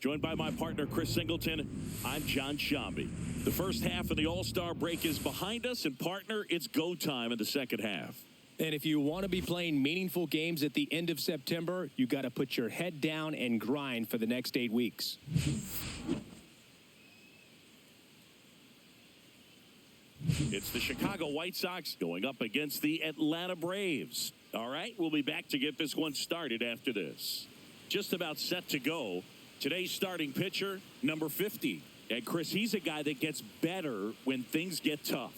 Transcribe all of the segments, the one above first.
Joined by my partner, Chris Singleton, I'm John Shambi. The first half of the All-Star break is behind us, and partner, it's go time in the second half. And if you want to be playing meaningful games at the end of September, you got to put your head down and grind for the next 8 weeks. It's the Chicago White Sox going up against the Atlanta Braves. All right, we'll be back to get this one started after this. Just about set to go. Today's starting pitcher, number 50. And Chris, he's a guy that gets better when things get tough.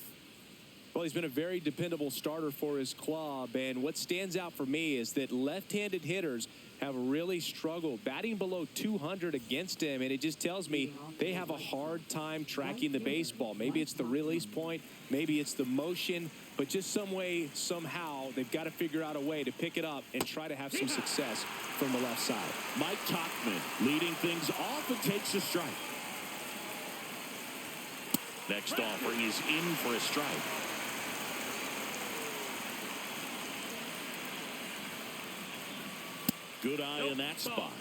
Well, he's been a very dependable starter for his club, and what stands out for me is that left-handed hitters have really struggled batting below 200 against him, and it just tells me they have a hard time tracking the baseball. Maybe it's the release point, maybe it's the motion, but just some way, somehow, they've got to figure out a way to pick it up and try to have some success from the left side. Mike Tauchman leading things off and takes a strike. Next offering is in for a strike. Good eye in that spot.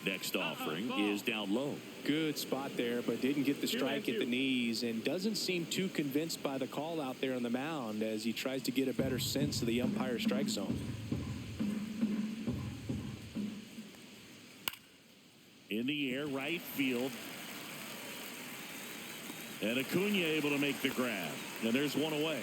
Next offering is down low. Good spot there, but didn't get the strike at the knees and doesn't seem too convinced by the call out there on the mound as he tries to get a better sense of the umpire strike zone. In the air, right field. And Acuna able to make the grab. And there's one away.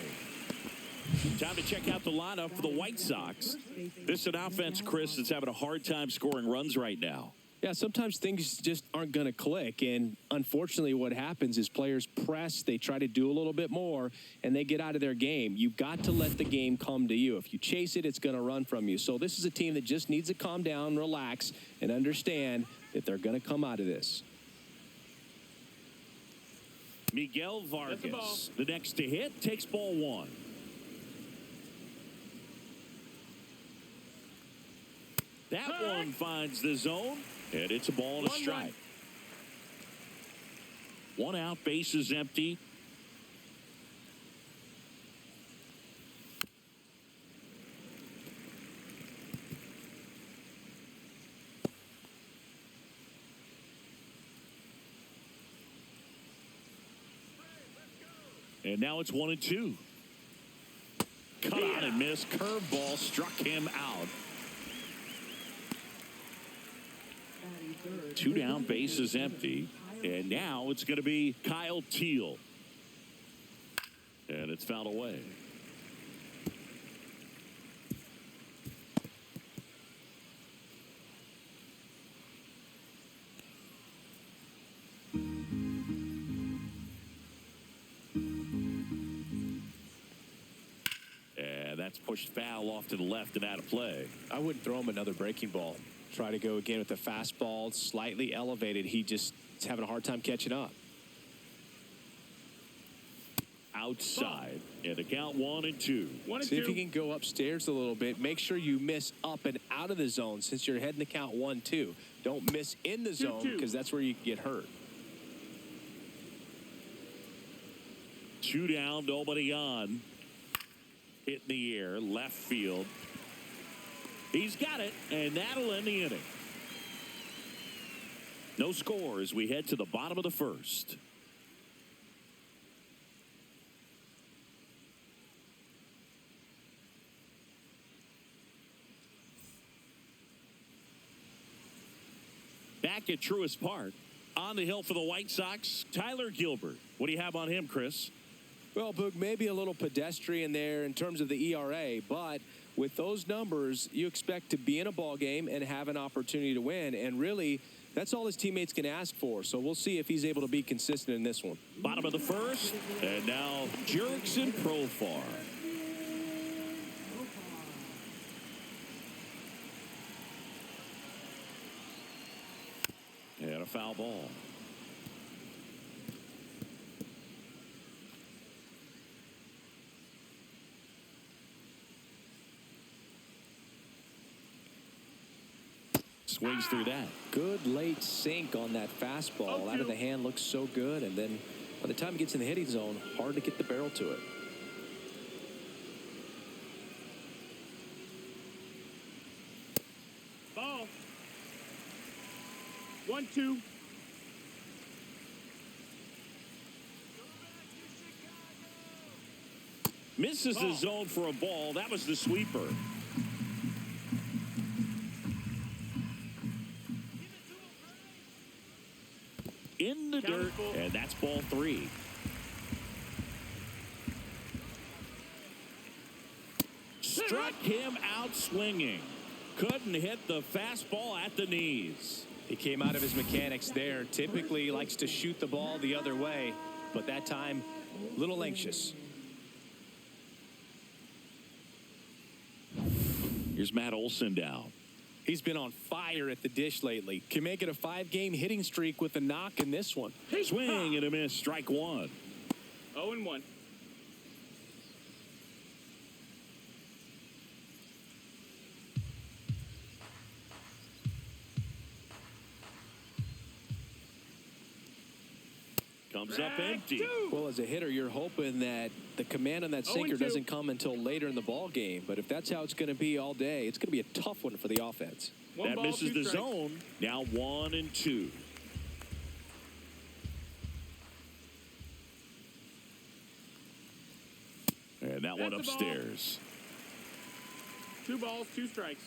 Time to check out the lineup for the White Sox. This is an offense, Chris, that's having a hard time scoring runs right now. Yeah, sometimes things just aren't going to click, and unfortunately what happens is players press, they try to do a little bit more, and they get out of their game. You've got to let the game come to you. If you chase it, it's going to run from you. So this is a team that just needs to calm down, relax, and understand that they're going to come out of this. Miguel Vargas, the next to hit, takes ball one. That one finds the zone, and it's a ball and a strike. One out, base is empty. And now it's 1-2. Cut on and miss. Curveball struck him out. 2 down, base is empty. And now it's going to be Kyle Teal. And it's fouled away. And that's pushed foul off to the left and out of play. I wouldn't throw him another breaking ball. Try to go again with the fastball, slightly elevated. He just is having a hard time catching up. Outside, and the count 1-2. See if you can go upstairs a little bit. Make sure you miss up and out of the zone since you're heading the count 1-2. Don't miss in the zone because that's where you can get hurt. 2 down, nobody on. Hit in the air, left field. He's got it, and that'll end the inning. No score as we head to the bottom of the first. Back at Truist Park, on the hill for the White Sox, Tyler Gilbert. What do you have on him, Chris? Well, Boog, maybe a little pedestrian there in terms of the ERA, but with those numbers, you expect to be in a ball game and have an opportunity to win. And really, that's all his teammates can ask for. So we'll see if he's able to be consistent in this one. Bottom of the first, and now Jurickson Profar. And a foul ball. Swings through that. Good late sink on that fastball. Out of the hand, looks so good. And then by the time it gets in the hitting zone, hard to get the barrel to it. 1-2. Misses the zone for a ball. That was the sweeper. In the dirt, and that's ball 3. Struck him out swinging. Couldn't hit the fastball at the knees. He came out of his mechanics there. Typically likes to shoot the ball the other way, but that time, a little anxious. Here's Matt Olson down. He's been on fire at the dish lately. Can make it a 5-game hitting streak with a knock in this one. Swing and a miss. Strike 1. 0-1. Comes up empty. Well, as a hitter, you're hoping that the command on that sinker doesn't come until later in the ball game. But if that's how it's going to be all day, it's going to be a tough one for the offense. That misses the zone. Now 1-2. And that one upstairs. 2 balls, 2 strikes.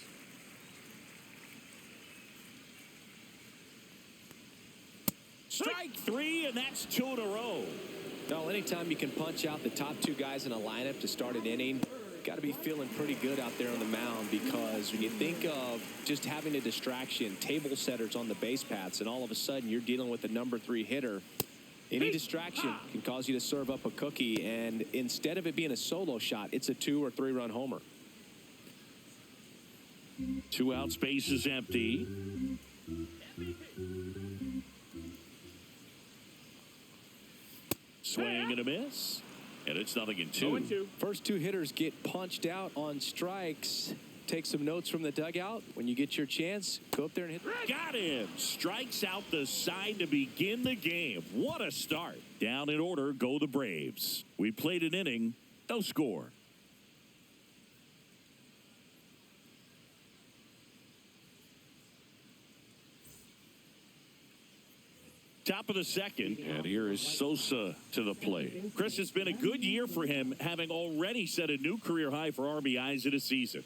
Strike 3, and that's 2 in a row. Well, anytime you can punch out the top 2 guys in a lineup to start an inning, got to be feeling pretty good out there on the mound, because when you think of just having a distraction, table setters on the base paths, and all of a sudden you're dealing with the number 3 hitter, any distraction can cause you to serve up a cookie, and instead of it being a solo shot, it's a 2 or 3 run homer. 2 out, space is empty. Swing and a miss. And it's 0-2. 0-2. First 2 hitters get punched out on strikes. Take some notes from the dugout. When you get your chance, go up there and hit. Got him. Strikes out the side to begin the game. What a start. Down in order go the Braves. We played an inning. No score. Top of the second, and here is Sosa to the plate. Chris, it's been a good year for him, having already set a new career high for RBIs in a season.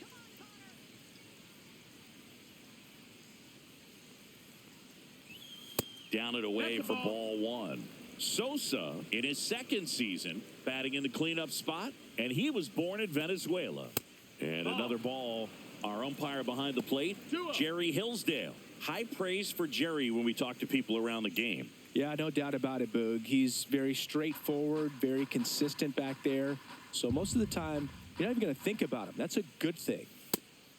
Down and away for ball 1. Sosa, in his second season, batting in the cleanup spot, and he was born in Venezuela. And another ball, our umpire behind the plate, Jerry Hillsdale. High praise for Jerry when we talk to people around the game. Yeah, no doubt about it, Boog. He's very straightforward, very consistent back there. So most of the time, you're not even going to think about him. That's a good thing.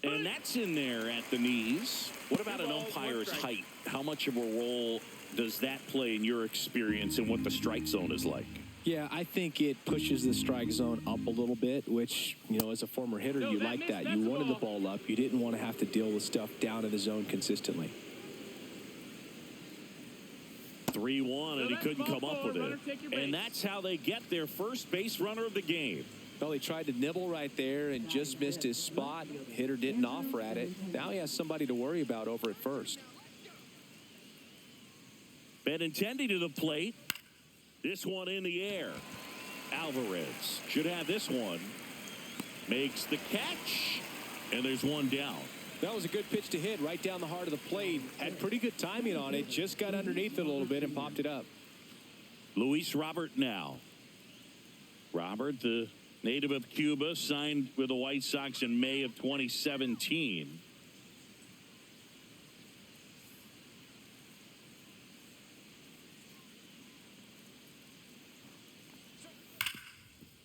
And that's in there at the knees. What about an umpire's height? How much of a role does that play in your experience and what the strike zone is like? Yeah, I think it pushes the strike zone up a little bit, which, you know, as a former hitter, you like that. You wanted the ball up. You didn't want to have to deal with stuff down in the zone consistently. 3-1, and he couldn't come up with it. And that's how they get their first base runner of the game. Well, he tried to nibble right there and just missed his spot. Hitter didn't offer at it. Now he has somebody to worry about over at first. Benintendi to the plate. This one in the air. Alvarez should have this one. Makes the catch. And there's one down. That was a good pitch to hit right down the heart of the plate. Had pretty good timing on it. Just got underneath it a little bit and popped it up. Luis Robert now. Robert, the native of Cuba, signed with the White Sox in May of 2017.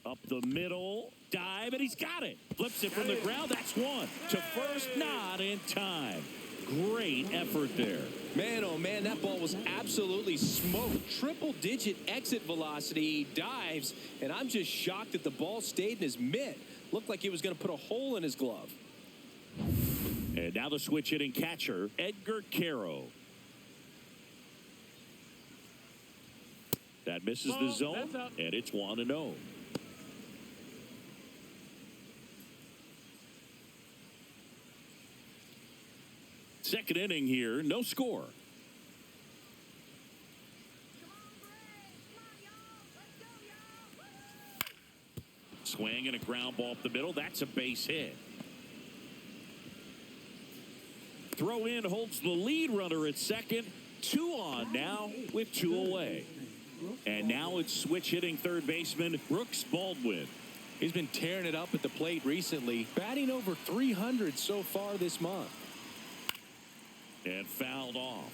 Up the middle, dive, and he's got it. Flips it from the ground. That's one. To first, not in time. Great effort there. Man, oh man, that ball was absolutely smoked. Triple-digit exit velocity. He dives, and I'm just shocked that the ball stayed in his mitt. Looked like he was going to put a hole in his glove. And now the switch hitting catcher, Edgar Caro. That misses the zone, and it's 1-0. Second inning here, no score. Swing and a ground ball up the middle. That's a base hit. Throw in holds the lead runner at second. 2 on now with 2 away. And now it's switch hitting third baseman Brooks Baldwin. He's been tearing it up at the plate recently, batting over 300 so far this month. And fouled off.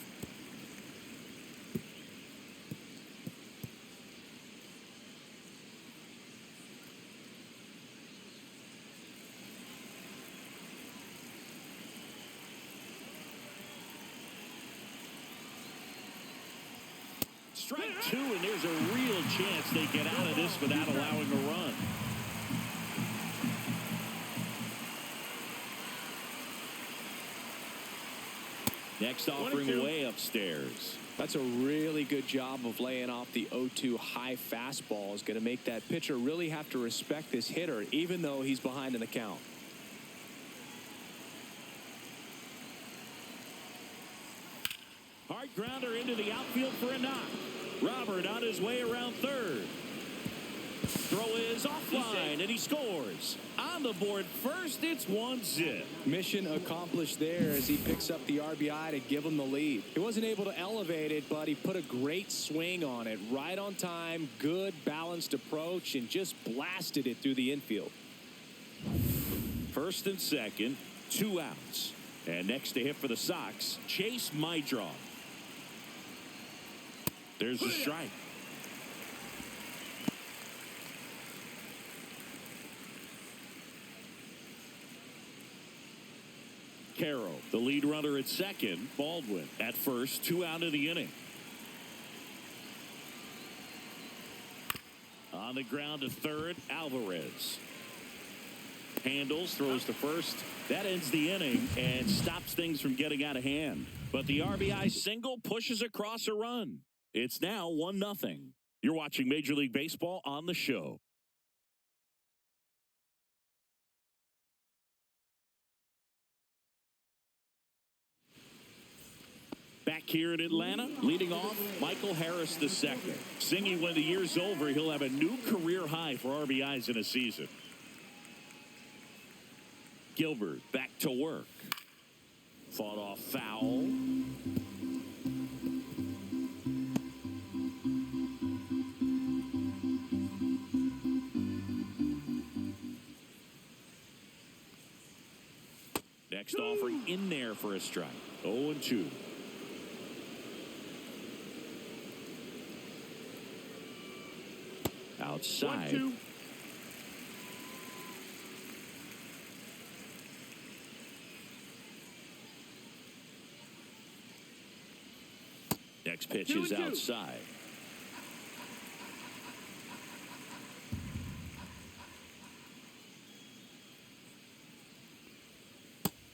Strike 2, and there's a real chance they get out of this without allowing a run. Next offering way upstairs. That's a really good job of laying off the 0-2 high fastball. Is going to make that pitcher really have to respect this hitter, even though he's behind in the count. Hard grounder into the outfield for a knock. Robert on his way around third. Throw is offline, and he scores. On the board first, it's 1-zip. Mission accomplished there as he picks up the RBI to give him the lead. He wasn't able to elevate it, but he put a great swing on it. Right on time, good balanced approach, and just blasted it through the infield. First and second, 2 outs. And next to hit for the Sox, Chase Mydroff. There's a strike. Caro, the lead runner at second. Baldwin at first. 2 out of the inning. On the ground to third, Alvarez. Handles, throws to first. That ends the inning and stops things from getting out of hand. But the RBI single pushes across a run. It's now 1-0. You're watching Major League Baseball on the show. Back here in Atlanta, leading off, Michael Harris II. Singing when the year's over, he'll have a new career high for RBIs in a season. Gilbert back to work. Fought off foul. Next offering in there for a strike. 0-2. Outside. 1-2. Next pitch is outside.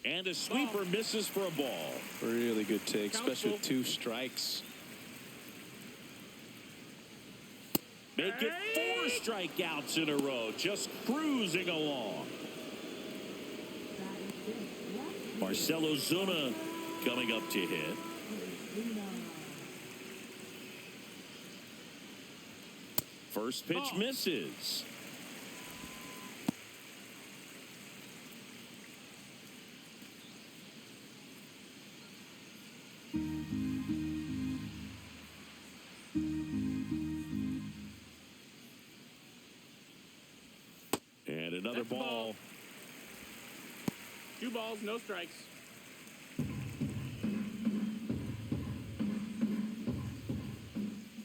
And a sweeper misses for a ball. Really good take, especially with 2 strikes. Make it 4 strikeouts in a row, just cruising along. Marcelo Zuna coming up to hit. First pitch misses. And another ball. 2 balls, no strikes.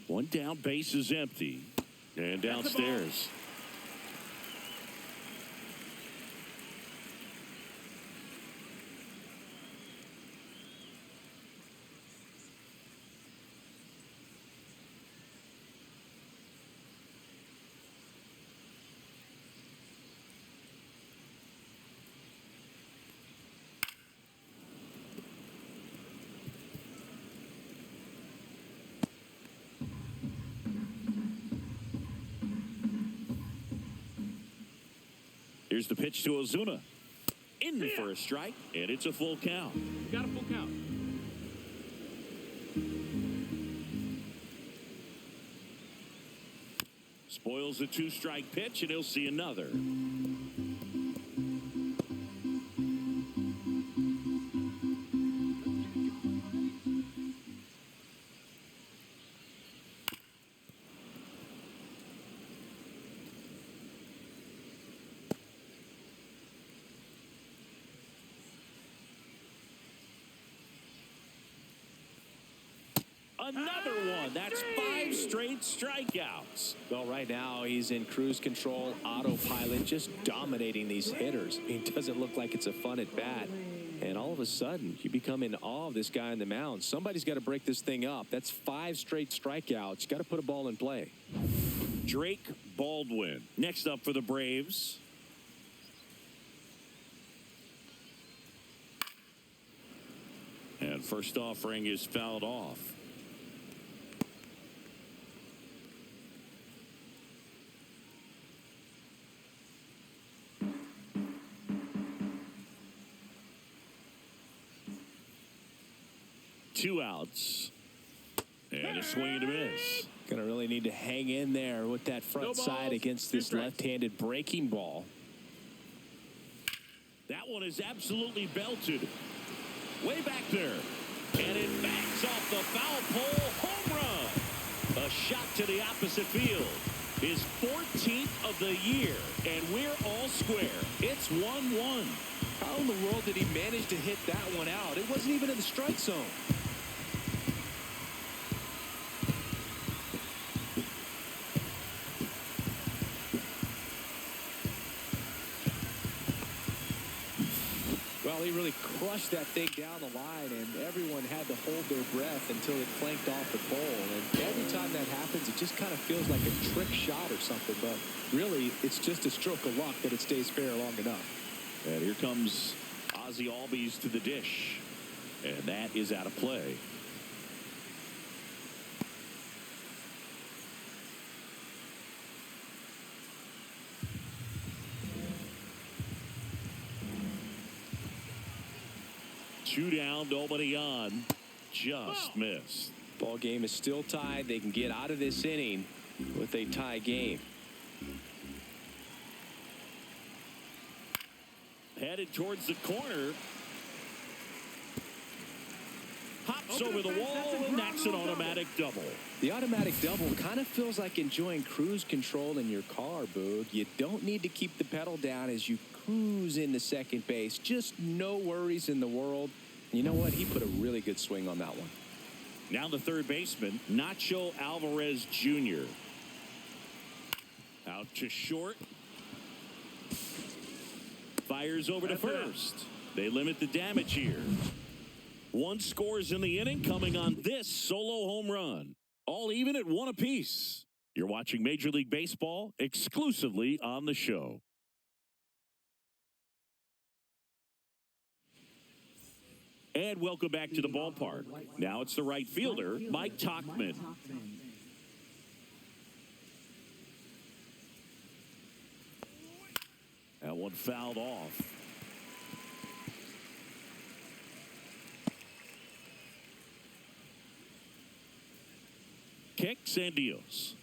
One down, base is empty. And downstairs. Here's the pitch to Ozuna. In for a strike, and it's a full count. Got a full count. Spoils the two-strike pitch, and he'll see another. Another one. That's 5 straight strikeouts. Well, right now he's in cruise control, autopilot, just dominating these hitters. It doesn't look like it's a fun at bat. And all of a sudden, you become in awe of this guy on the mound. Somebody's got to break this thing up. That's 5 straight strikeouts. You got to put a ball in play. Drake Baldwin. Next up for the Braves. And first offering is fouled off. Two outs. And a swing and a miss. Going to really need to hang in there with that front side against this left-handed breaking ball. That one is absolutely belted. Way back there. And it backs off the foul pole. Home run. A shot to the opposite field. His 14th of the year. And we're all square. It's 1-1. How in the world did he manage to hit that one out? It wasn't even in the strike zone. Well, he really crushed that thing down the line, and everyone had to hold their breath until it clanked off the pole. And every time that happens, it just kind of feels like a trick shot or something. But really, it's just a stroke of luck that it stays fair long enough. And here comes Ozzie Albies to the dish. And that is out of play. Two down, nobody on. Just missed. Ball game is still tied. They can get out of this inning with a tie game. Headed towards the corner. Hops over the wall, and that's an automatic double. The automatic double kind of feels like enjoying cruise control in your car, Boog. You don't need to keep the pedal down as you cruise into second base. Just no worries in the world. You know what? He put a really good swing on that one. Now the third baseman, Nacho Alvarez Jr. Out to short. Fires over to first. They limit the damage here. 1 scores in the inning, coming on this solo home run. All even at 1 apiece. You're watching Major League Baseball exclusively on the show. And welcome back to the ballpark. Now it's the right fielder, Mike Tauchman. That one fouled off. Kicks and deals.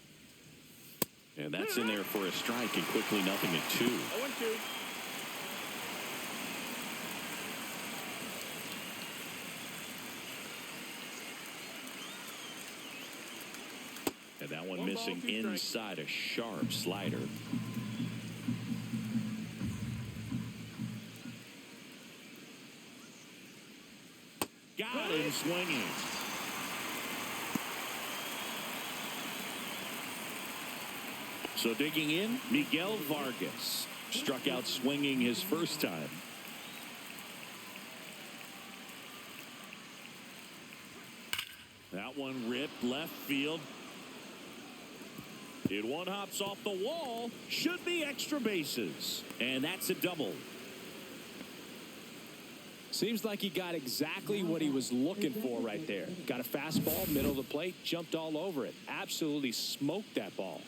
And that's in there for a strike, and quickly nothing at 2. 0-2. And that one missing inside a sharp slider. Got him swinging. So digging in, Miguel Vargas struck out swinging his first time. That one ripped left field. It one hops off the wall. Should be extra bases. And that's a double. Seems like he got exactly what he was looking for right there. Got a fastball, middle of the plate, jumped all over it. Absolutely smoked that ball.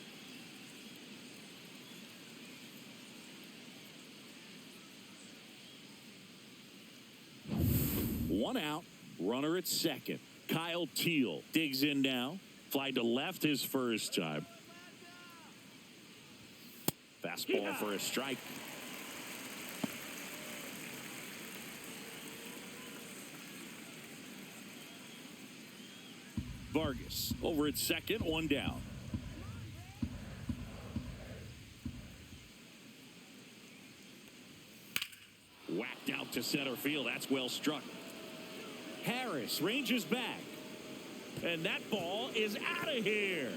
One out, runner at second. Kyle Teal digs in now. Fly to left his first time. Fastball for a strike. Vargas over at second, one down. Whacked out to center field. That's well struck. Harris ranges back. And that ball is out of here.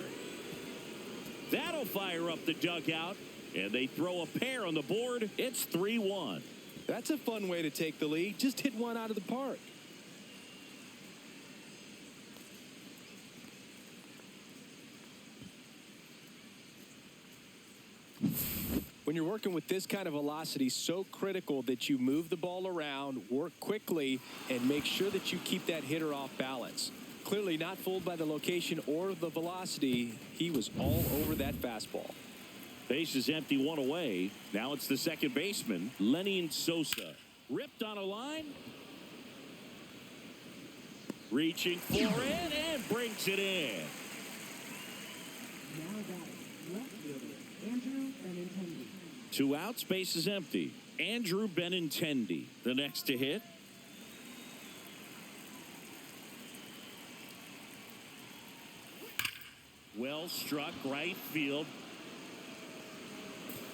That'll fire up the dugout. And they throw a pair on the board. It's 3-1. That's a fun way to take the lead. Just hit one out of the park. When you're working with this kind of velocity, so critical that you move the ball around, work quickly, and make sure that you keep that hitter off balance. Clearly not fooled by the location or the velocity. He was all over that fastball. Base is empty, one away. Now it's the second baseman, Lenny Sosa. Ripped on a line. Reaching for it and brings it in. Now batting, left fielder, Andrew Benintendi. 2 outs, base is empty. Andrew Benintendi, the next to hit. Well struck, right field.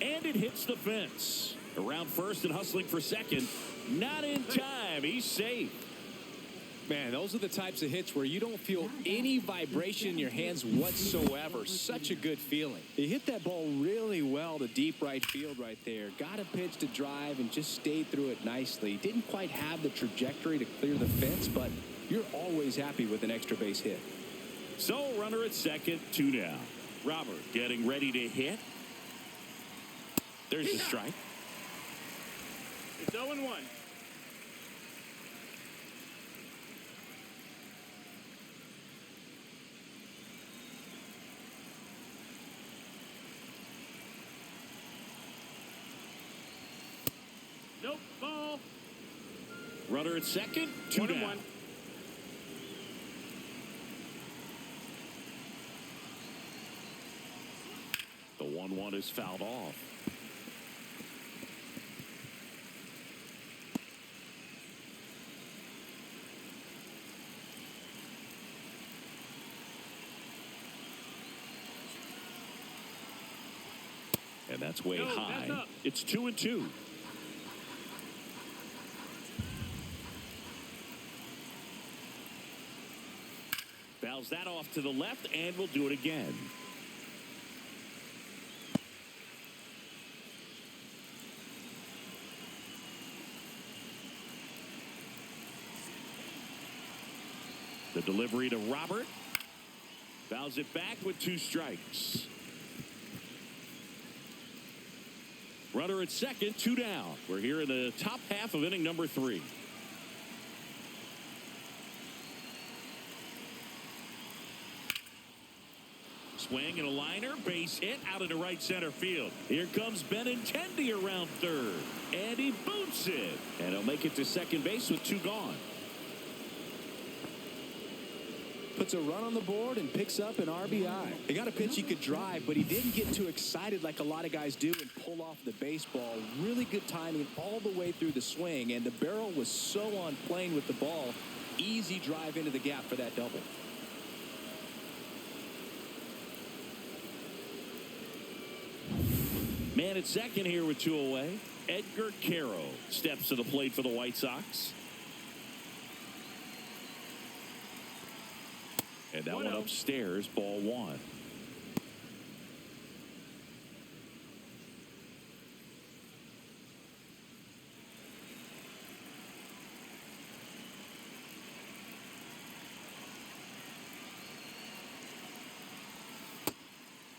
And it hits the fence. Around first and hustling for second. Not in time. He's safe. Man, those are the types of hits where you don't feel any vibration in your hands whatsoever. Such a good feeling. He hit that ball really well to deep right field right there. Got a pitch to drive and just stayed through it nicely. Didn't quite have the trajectory to clear the fence, but you're always happy with an extra base hit. So runner at second, 2 down. Robert getting ready to hit. There's the strike. It's 0-1. Nope, ball. Runner at second, 2 down. 1-1. The 1-1 is fouled off. And that's way high. That's it's 2-2. Fouls that off to the left, and we'll do it again. The delivery to Robert. Fouls it back with 2 strikes. Runner at second, 2 down. We're here in the top half of inning number 3. Swing and a liner, base hit out into right center field. Here comes Benintendi around third, and he boots it. And he'll make it to second base with 2 gone. Puts a run on the board and picks up an RBI. He got a pitch he could drive, but he didn't get too excited like a lot of guys do and pull off the baseball. Really good timing all the way through the swing, and the barrel was so on plane with the ball. Easy drive into the gap for that double. Man at second here with 2 away. Edgar Caro steps to the plate for the White Sox. And that one upstairs, ball 1.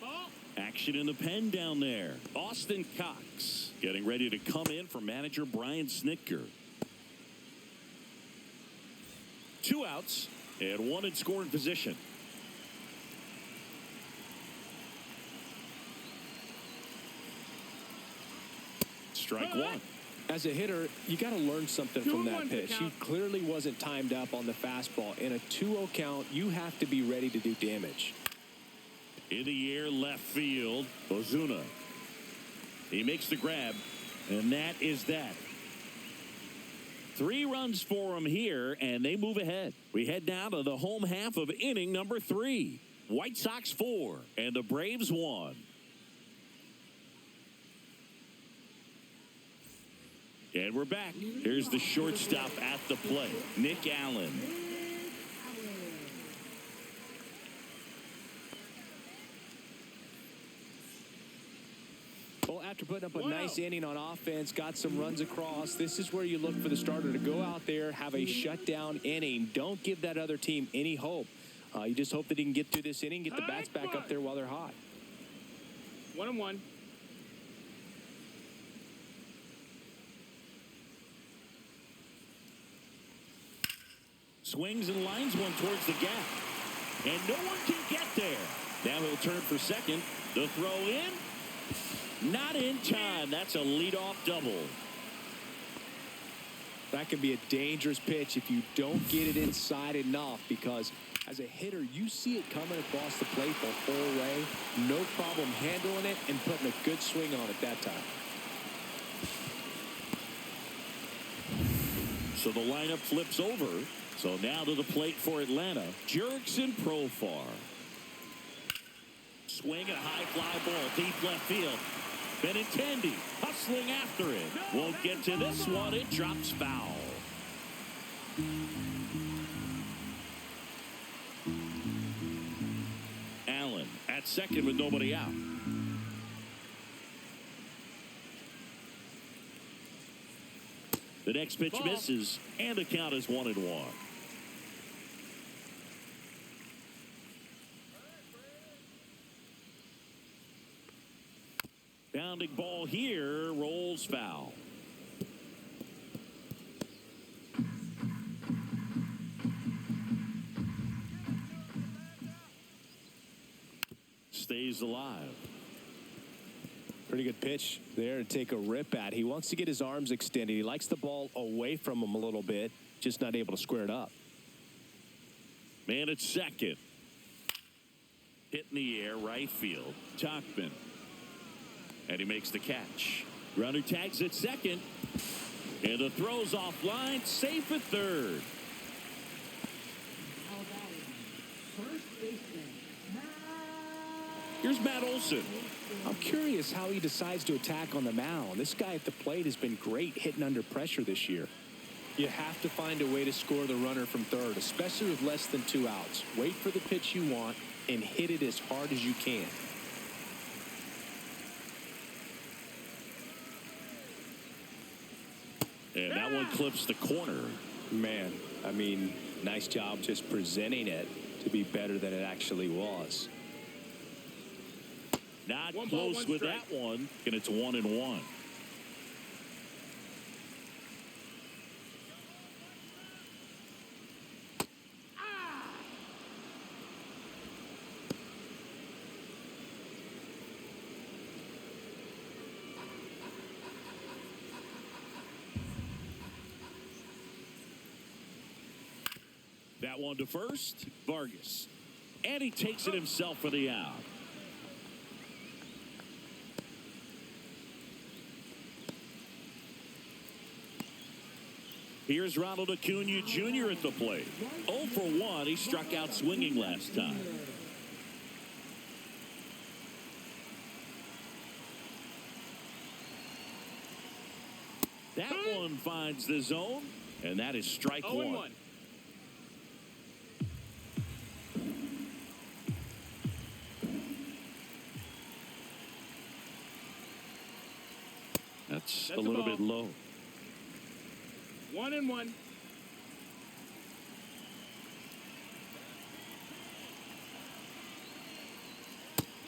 Ball. Action in the pen down there. Austin Cox getting ready to come in for manager Brian Snitker. 2 outs. And 1 in scoring position. Strike 1. As a hitter, you got to learn something from that pitch. He clearly wasn't timed up on the fastball. In a 2-0 count, you have to be ready to do damage. In the air, left field, Ozuna. He makes the grab, and that is that. 3 runs for him here, and they move ahead. We head now to the home half of inning number 3. White Sox 4, and the Braves 1. And we're back. Here's the shortstop at the plate, Nick Allen. Well, after putting up a nice inning on offense, got some runs across, this is where you look for the starter to go out there, have a shutdown inning. Don't give that other team any hope. You just hope that he can get through this inning, get the bats back up there while they're hot. 1-1. Swings and lines one towards the gap. And no one can get there. Now he'll turn for second. The throw in. Not in time. That's a leadoff double. That can be a dangerous pitch if you don't get it inside enough, because as a hitter, you see it coming across the plate the whole way. No problem handling it and putting a good swing on it that time. So the lineup flips over. So now to the plate for Atlanta, Jurickson Profar. Swing and a high fly ball, deep left field. Benintendi hustling after it. Won't get to this one. It drops foul. Allen at second with nobody out. The next pitch misses, and the count is 1-1. Bounding ball here, rolls foul. Stays alive. Pretty good pitch there to take a rip at. He wants to get his arms extended. He likes the ball away from him a little bit, just not able to square it up. Man at second. Hit in the air, right field. Tachman. And he makes the catch. Runner tags at second. And the throw's offline. Safe at third. First baseman, Here's Matt Olson. I'm curious how he decides to attack on the mound. This guy at the plate has been great hitting under pressure this year. You have to find a way to score the runner from third, especially with less than 2 outs. Wait for the pitch you want and hit it as hard as you can. And that one clips the corner. Man, I mean, nice job just presenting it to be better than it actually was. Not One close ball, one with strike. that one. And it's 1-1. That one to first, Vargas. And he takes it himself for the out. Here's Ronald Acuna Jr. at the plate. 0 for 1. He struck out swinging last time. That one finds the zone, and that is strike 1. That's a little bit low. 1-1.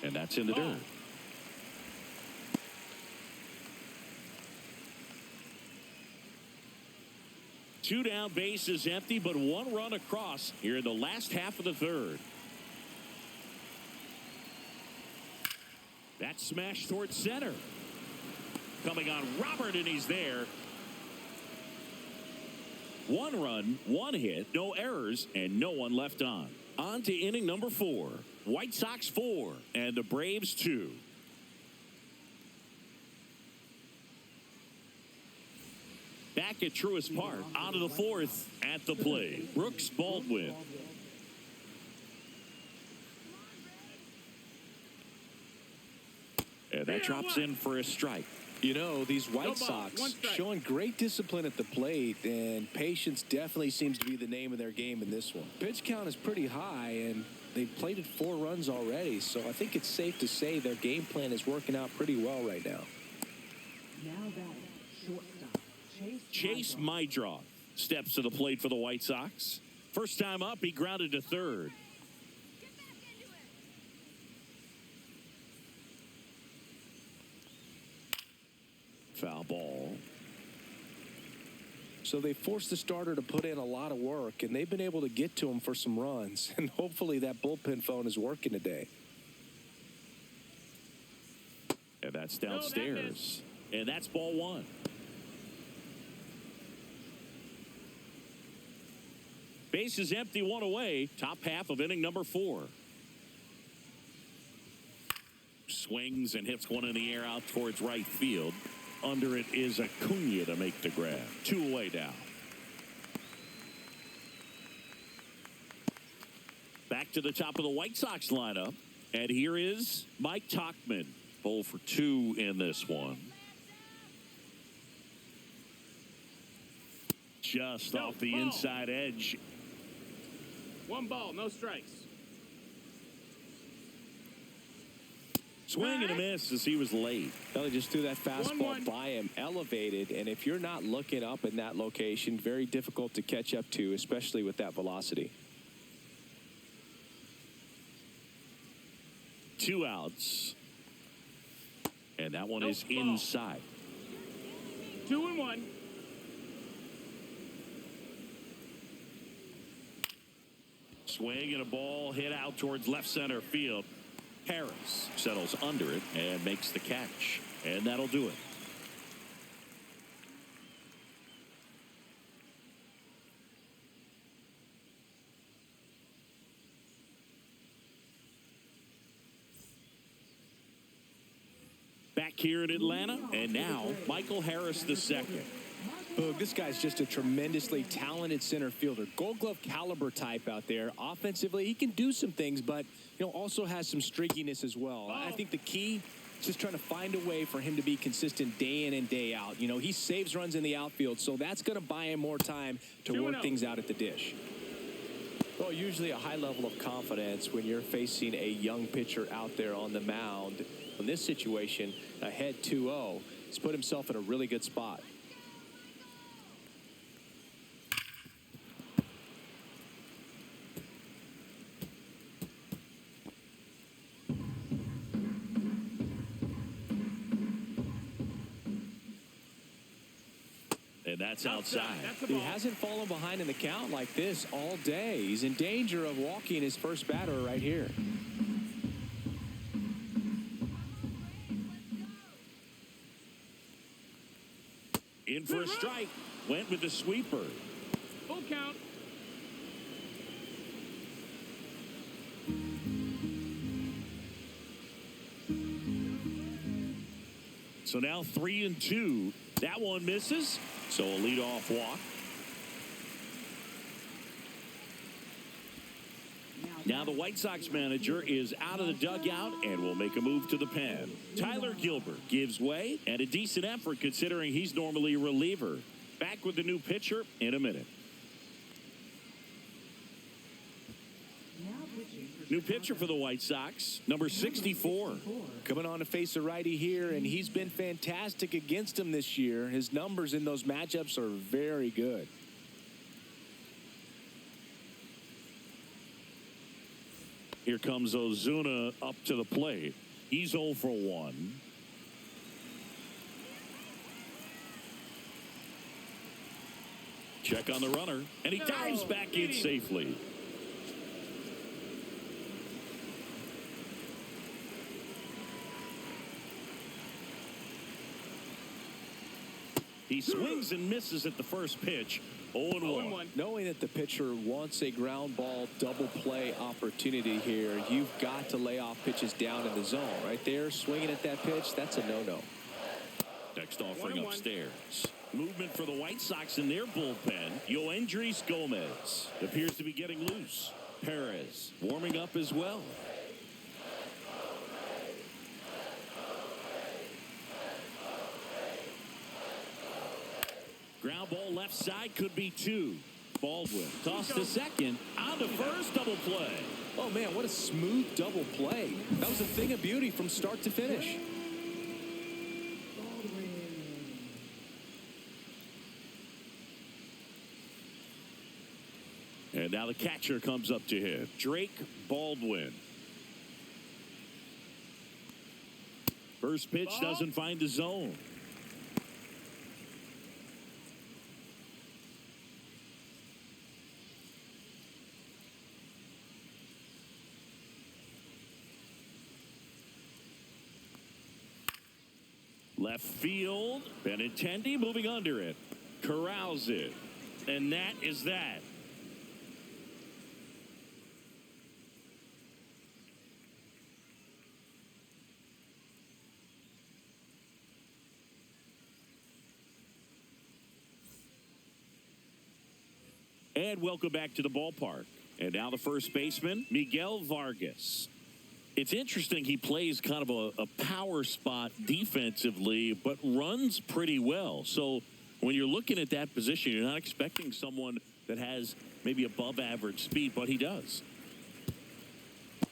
And that's in the dirt. Two down, base is empty, but 1 run across here in the last half of the third. That smash towards center. Coming on Robert, and he's there. 1 run, 1 hit, no errors, and no one left on. On to inning number 4. White Sox 4, and the Braves 2. Back at Truist Park, out of the fourth at the plate, Brooks Baldwin. And that drops in for a strike. You know, these White Sox showing great discipline at the plate, and patience definitely seems to be the name of their game in this one. Pitch count is pretty high, and they've plated 4 runs already, so I think it's safe to say their game plan is working out pretty well right now. Now batting, shortstop, Chase Mydroth steps to the plate for the White Sox. First time up, he grounded to third. Foul ball. So they forced the starter to put in a lot of work, and they've been able to get to him for some runs. And hopefully that bullpen phone is working today. And that's downstairs. And that's ball 1. Base is empty, 1 away. Top half of inning number 4. Swings and hits one in the air out towards right field. Under it is Acuna to make the grab. 2 away now. Back to the top of the White Sox lineup. And here is Mike Tauchman. 0 for 2 in this one. Just off the inside edge. 1 ball, no strikes. Swing and a miss as he was late. Well, he just threw that fastball 1-1. by him, elevated, and if you're not looking up in that location, very difficult to catch up to, especially with that velocity. 2 outs. And that one is inside. 2-1. Swing and a ball hit out towards left center field. Harris settles under it and makes the catch. And that'll do it. Back here in Atlanta, and now Michael Harris II. This guy's just a tremendously talented center fielder. Gold Glove caliber type out there. Offensively, he can do some things, but also has some streakiness as well. I think the key is just trying to find a way for him to be consistent day in and day out. He saves runs in the outfield, so that's going to buy him more time to work things out at the dish. Well, usually a high level of confidence when you're facing a young pitcher out there on the mound. In this situation, ahead 2-0, he's put himself in a really good spot. And that's outside. He hasn't fallen behind in the count like this all day. He's in danger of walking his first batter right here. In for a strike. Went with the sweeper. Full count. So now 3-2. That one misses. So a leadoff walk. Now the White Sox manager is out of the dugout and will make a move to the pen. Tyler Gilbert gives way, and a decent effort considering he's normally a reliever. Back with the new pitcher in a minute. New pitcher for the White Sox, number 64. Coming on to face a righty here, and he's been fantastic against him this year. His numbers in those matchups are very good. Here comes Ozuna up to the plate. He's 0 for 1. Check on the runner, and he dives back in safely. He swings and misses at the first pitch. 0-1. Knowing that the pitcher wants a ground ball double play opportunity here, you've got to lay off pitches down in the zone. Right there, swinging at that pitch, that's a no-no. Next offering upstairs. Movement for the White Sox in their bullpen. Yoendris Gomez appears to be getting loose. Perez warming up as well. Ground ball left side, could be 2. Baldwin tossed to second. On to first, double play. Oh, man, what a smooth double play. That was a thing of beauty from start to finish. And now the catcher comes up to him. Drake Baldwin. First pitch doesn't find the zone. Left field. Benintendi moving under it. Corrals it. And that is that. And welcome back to the ballpark. And now the first baseman, Miguel Vargas. It's interesting, he plays kind of a power spot defensively, but runs pretty well. So when you're looking at that position, you're not expecting someone that has maybe above average speed, but he does.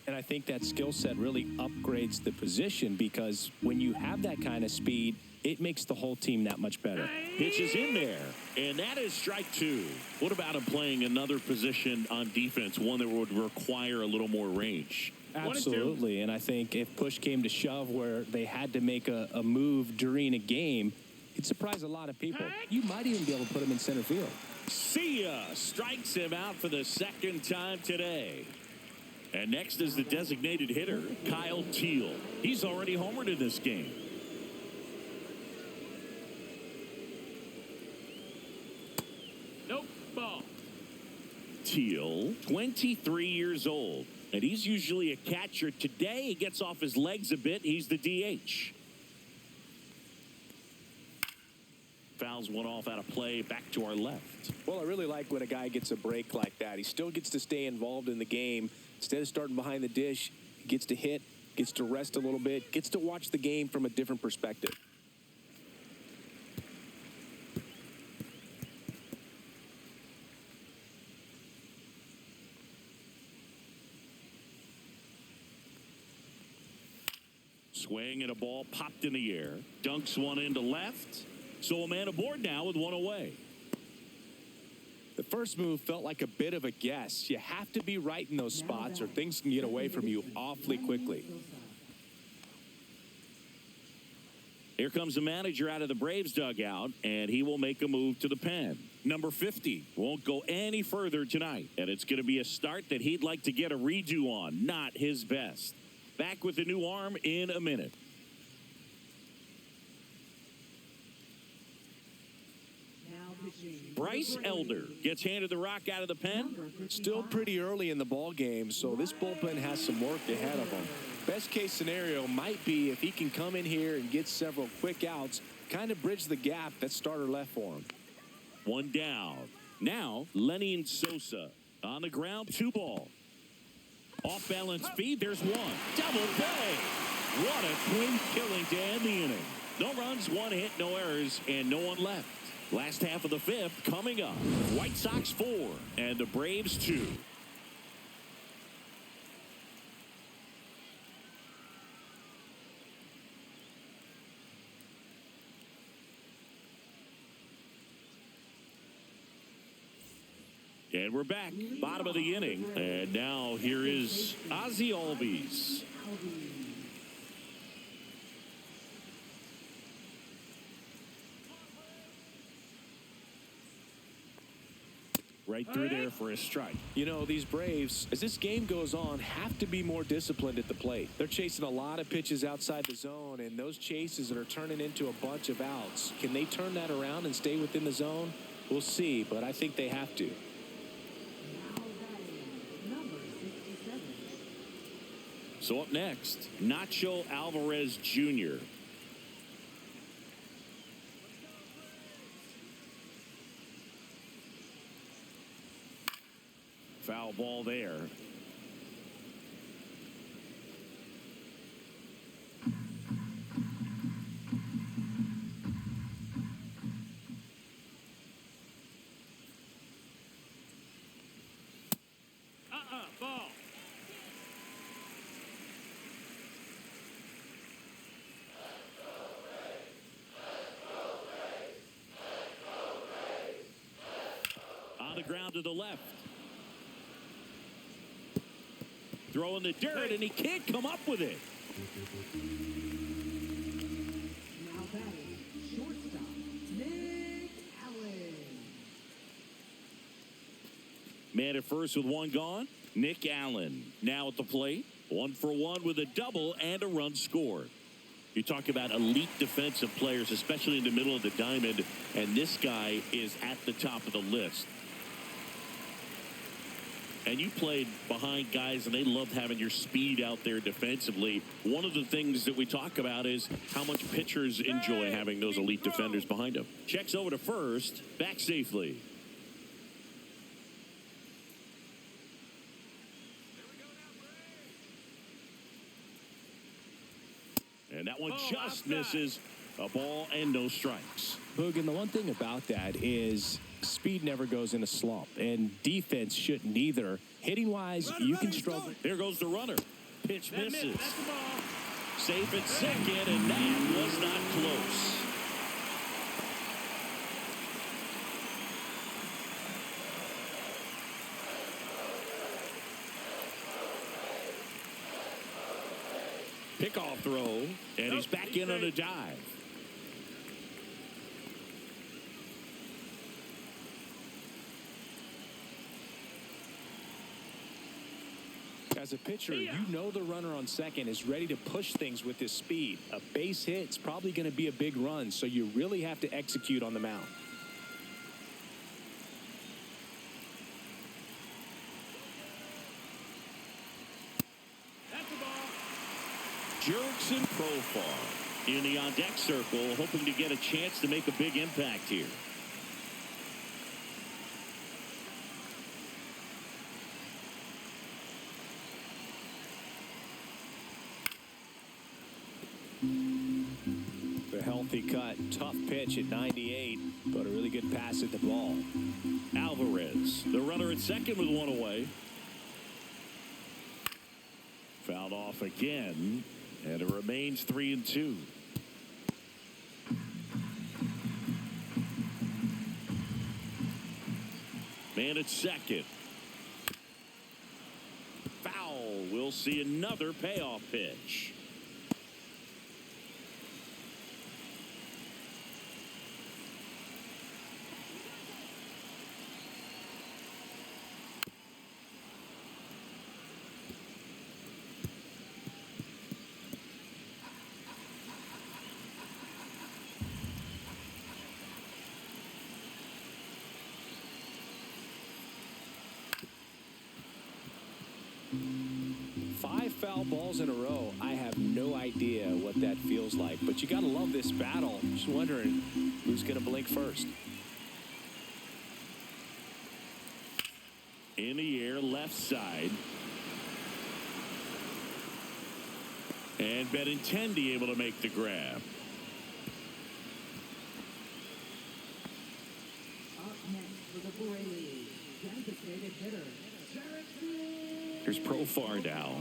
And I think that skill set really upgrades the position, because when you have that kind of speed, it makes the whole team that much better. Pitch is in there, and that is strike 2. What about him playing another position on defense, one that would require a little more range? Absolutely, and I think if push came to shove where they had to make a move during a game, it'd surprise a lot of people. You might even be able to put him in center field. See ya! Strikes him out for the second time today. And next is the designated hitter, Kyle Teal. He's already homered in this game. Nope, ball. Teal, 23 years old, and he's usually a catcher. Today, he gets off his legs a bit. He's the DH. Fouls one off out of play, back to our left. Well, I really like when a guy gets a break like that. He still gets to stay involved in the game. Instead of starting behind the dish, he gets to hit, gets to rest a little bit, gets to watch the game from a different perspective. Swing and a ball popped in the air. Dunks one into left. So a man aboard now with one away. The first move felt like a bit of a guess. You have to be right in those spots or things can get away from you awfully quickly. Here comes the manager out of the Braves dugout, and he will make a move to the pen. Number 50 won't go any further tonight, and it's going to be a start that he'd like to get a redo on. Not his best. Back with the new arm in a minute. Bryce Elder gets handed the rock out of the pen. Still pretty early in the ball game, so this bullpen has some work ahead of him. Best case scenario might be if he can come in here and get several quick outs, kind of bridge the gap that starter left for him. One down. Now, Lenin Sosa on the ground, 2 ball. Off balance feed, there's one. Double play. What a clean killing to end the inning. No runs, 1 hit, no errors, and no one left. Last half of the 5th coming up. White Sox 4 and the Braves 2. And we're back, bottom of the inning. And now here is Ozzie Albies. Right through there for a strike. You know, these Braves, as this game goes on, have to be more disciplined at the plate. They're chasing a lot of pitches outside the zone, and those chases are turning into a bunch of outs. Can they turn that around and stay within the zone? We'll see, but I think they have to. So up next, Nacho Alvarez Jr. Foul ball there. Ball. On the ground to the left. Throwing the dirt, and he can't come up with it. Now batting, shortstop, Nick Allen. Man at first with one gone. Nick Allen now at the plate. 1 for 1 with a double and a run scored. You talk about elite defensive players, especially in the middle of the diamond, and this guy is at the top of the list. And you played behind guys, and they loved having your speed out there defensively. One of the things that we talk about is how much pitchers enjoy having those elite defenders behind them. Checks over to first, back safely. And that one just misses. A ball and no strikes. Boog, and the one thing about that is speed never goes in a slump, and defense shouldn't either. Hitting-wise, you can struggle. There goes the runner. Pitch misses. That's the ball. Safe at second, and that was not close. Pickoff throw, and he's back in on a dive. As a pitcher, you know the runner on second is ready to push things with his speed. A base hit's probably going to be a big run, so you really have to execute on the mound. That's the ball. Jurickson Profar in the on-deck circle, hoping to get a chance to make a big impact here. The healthy cut, tough pitch at 98, but a really good pass at the ball. Alvarez, the runner at second with one away. Fouled off again, and it remains 3-2. Man at second. Foul. We'll see another payoff pitch. Five foul balls in a row. I have no idea what that feels like, but you got to love this battle. Just wondering who's going to blink first. In the air, left side. And Benintendi able to make the grab. Up next for the Braves, designated hitter, Here's Profar now.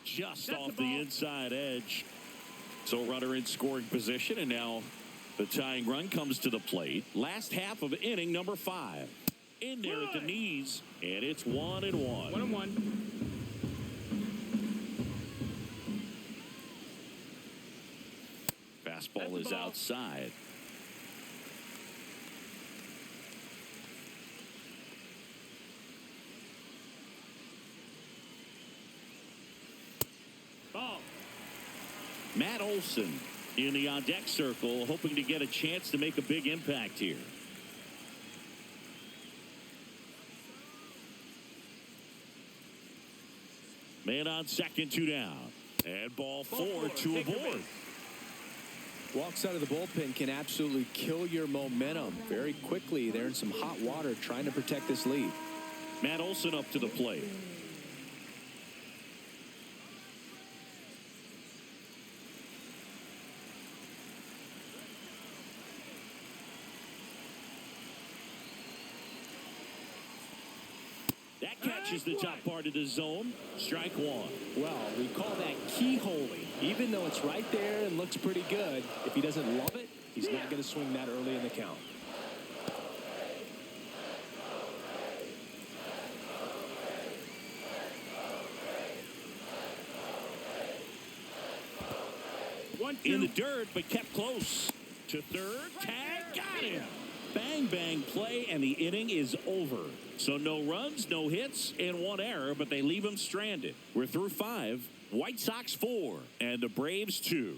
Just off the inside edge. So runner in scoring position, and now the tying run comes to the plate. Last half of inning number 5. In there at the knees, and it's 1-1. 1-1. Fastball is outside. Ball. Matt Olson in the on-deck circle, hoping to get a chance to make a big impact here. Man on second, 2 down. And ball Ball four to take the aboard. base. Walks out of the bullpen can absolutely kill your momentum very quickly. They're in some hot water trying to protect this lead. Matt Olson up to the plate. That catches the top part of the zone. Strike one. Well, we call that keyholing. Even though it's right there and looks pretty good, if he doesn't love it, he's not going to swing that early in the count. In the dirt, but kept close. To third, tag, got him. Bang, bang play, and the inning is over. So no runs, no hits, and one error, but they leave him stranded. We're through 5. White Sox 4, and the Braves 2.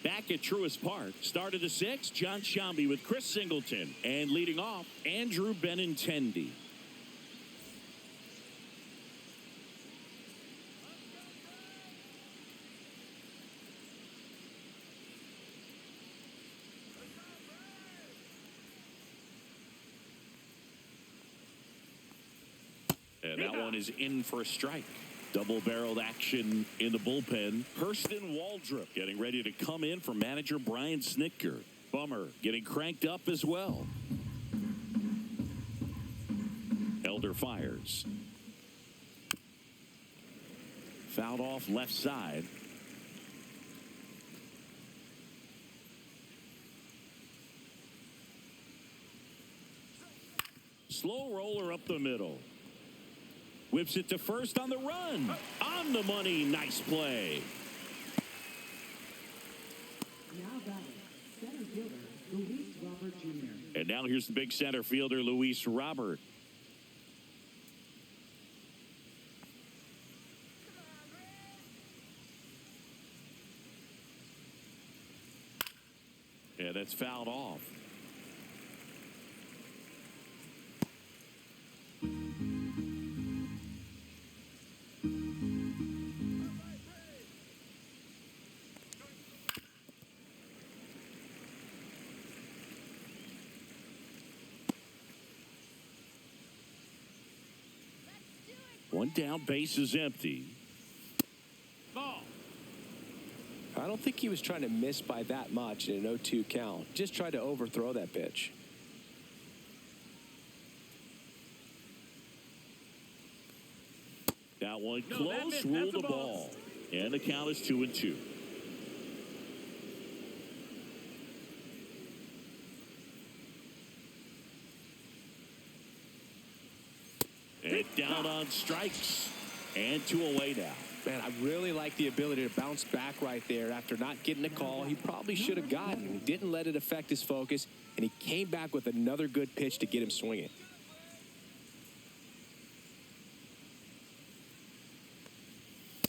Back at Truist Park, start of the 6th, John Sciambi with Chris Singleton. And leading off, Andrew Benintendi. And that one is in for a strike. Double-barreled action in the bullpen. Hurston Waldrop getting ready to come in for manager Brian Snitker. Bummer getting cranked up as well. Elder fires. Fouled off left side. Slow roller up the middle. Whips it to first on the run. On the money. Nice play. Now batting, center fielder, Luis Robert Jr. And now here's the big center fielder, Luis Robert. Yeah, that's fouled off. One down, base is empty. Ball. I don't think he was trying to miss by that much in an 0-2 count. Just tried to overthrow that pitch. That one No, close, that missed. ruled That's the a ball. ball. And the count is 2-2. And down on strikes. And 2 away now. Man, I really like the ability to bounce back right there after not getting a call he probably should have gotten. He didn't let it affect his focus, and he came back with another good pitch to get him swinging.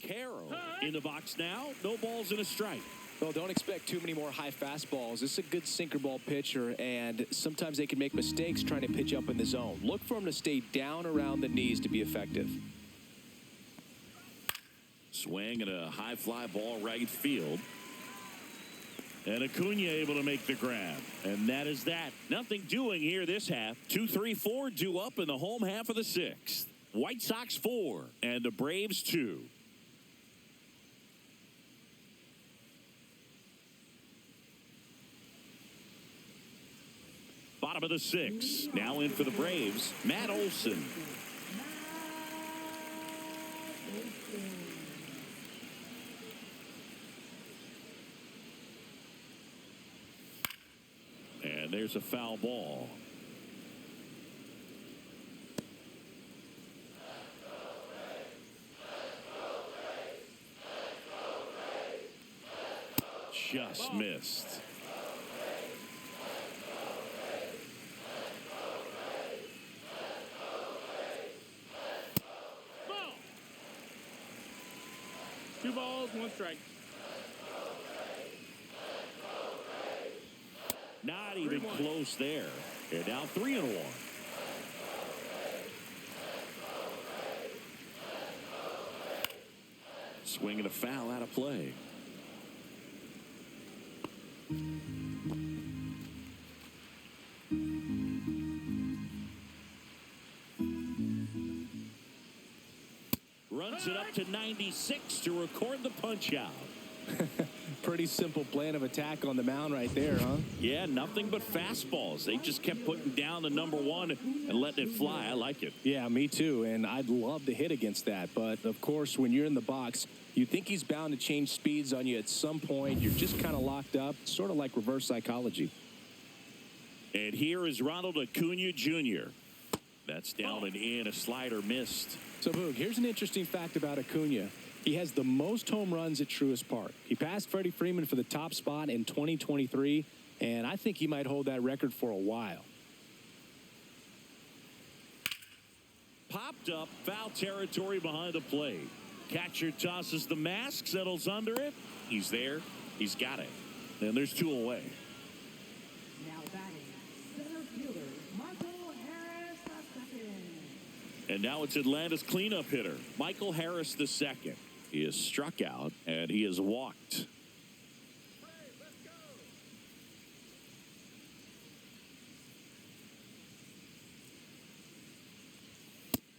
Carroll in the box now. No balls and a strike. Well, don't expect too many more high fastballs. This is a good sinker ball pitcher, and sometimes they can make mistakes trying to pitch up in the zone. Look for him to stay down around the knees to be effective. Swing and a high fly ball right field. And Acuna able to make the grab. And that is that. Nothing doing here this half. 2-3-4 due up in the home half of the 6th. White Sox 4 and the Braves 2. Bottom of the 6th. Now in for the Braves, Matt Olson. And there's a foul ball. Just missed. Ball. 2 balls, 1 strike. Not even close there. They're down 3-1. Swing and a foul out of play. Runs it up to 96 to record the punch out. Pretty simple plan of attack on the mound right there, huh? Yeah, nothing but fastballs. They just kept putting down the number one and letting it fly. I like it. Yeah, me too, and I'd love to hit against that. But, of course, when you're in the box, you think he's bound to change speeds on you at some point. You're just kind of locked up, sort of like reverse psychology. And here is Ronald Acuna Jr. That's down and in. A slider missed. So, Boog, here's an interesting fact about Acuna. He has the most home runs at Truist Park. He passed Freddie Freeman for the top spot in 2023, and I think he might hold that record for a while. Popped up, foul territory behind the plate. Catcher tosses the mask, settles under it. He's there. He's got it. And there's two away. Now batting, center fielder, Michael Harris II. And now it's Atlanta's cleanup hitter, Michael Harris II. He is struck out, and he is walked.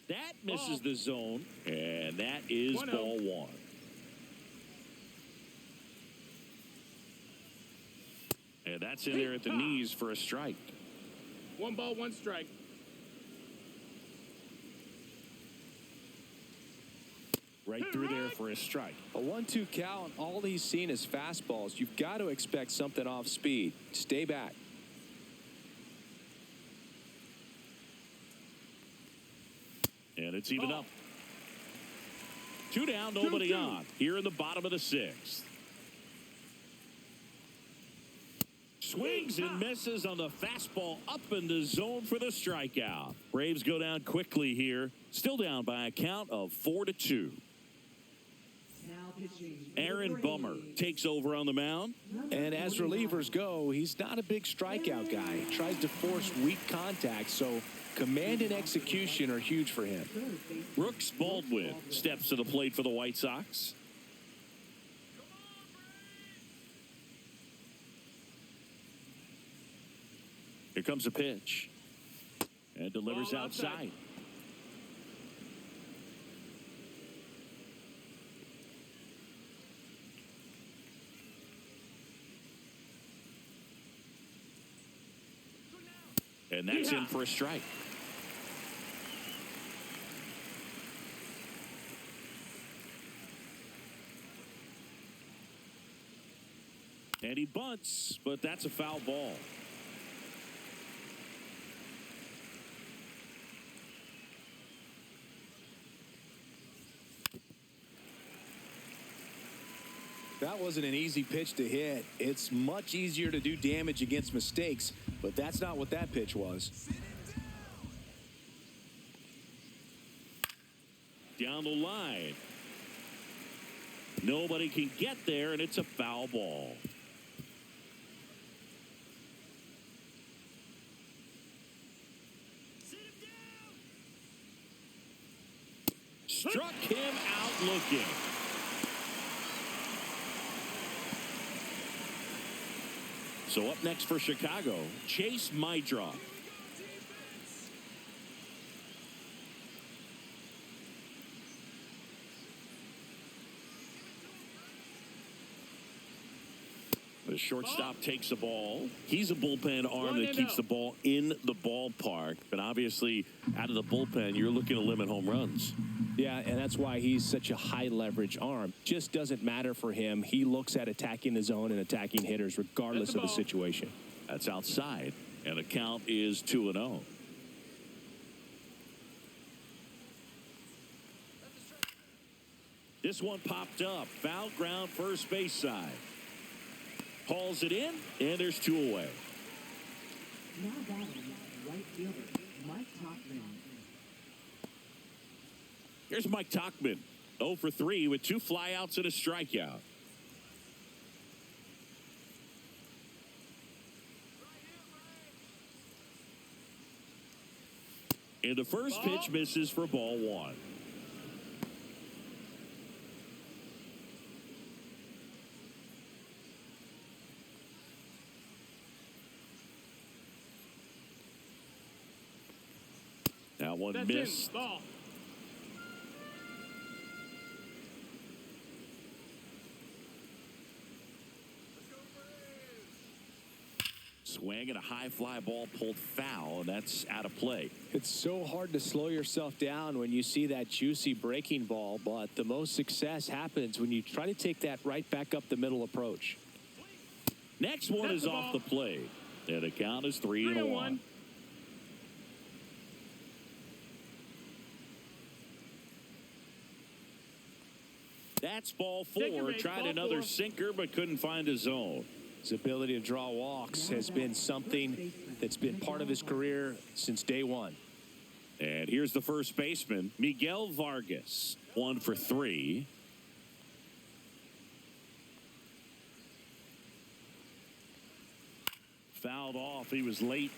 That misses the zone, and that is ball one. And that's in there at the knees for a strike. 1 ball, 1 strike. Right through there for a strike. A 1-2 count, all he's seen is fastballs. You've got to expect something off speed. Stay back. And it's even up. 2 down, nobody on. Here in the bottom of the 6th. Swings and misses on the fastball up in the zone for the strikeout. Braves go down quickly here. Still down by a count of 4-2. Now pitching. Aaron Bummer takes over on the mound. And as relievers go, he's not a big strikeout guy. He tries to force weak contact, so command and execution are huge for him. Brooks Baldwin steps to the plate for the White Sox. Here comes a pitch. And delivers outside. And that's in for a strike. And he bunts, but that's a foul ball. That wasn't an easy pitch to hit. It's much easier to do damage against mistakes, but that's not what that pitch was. Down the line. Nobody can get there, and it's a foul ball. Struck him out looking. So up next for Chicago, Chase Mydroff. The shortstop takes the ball. He's a bullpen arm that keeps the ball in the ballpark. But obviously, out of the bullpen, you're looking to limit home runs. Yeah, and that's why he's such a high leverage arm. Just doesn't matter for him. He looks at attacking the zone and attacking hitters regardless of the situation. That's outside, and the count is 2-0. This one popped up. Foul ground, first base side. Hauls it in, and there's 2 away. Now batting, right fielder, Mike Tauchman. Here's Mike Tauchman, 0 for 3 with 2 flyouts and a strikeout. And the first pitch misses for ball 1. That one That's missed. in. Ball. Swing and a high fly ball pulled foul, and that's out of play. It's so hard to slow yourself down when you see that juicy breaking ball, but the most success happens when you try to take that right back up the middle approach. Next one is off the plate, and the count is 3-1. That's ball 4. Tried another sinker, but couldn't find a zone. His ability to draw walks has been something that's been part of his career since day one. And here's the first baseman, Miguel Vargas, 1 for 3. Fouled off. He was late.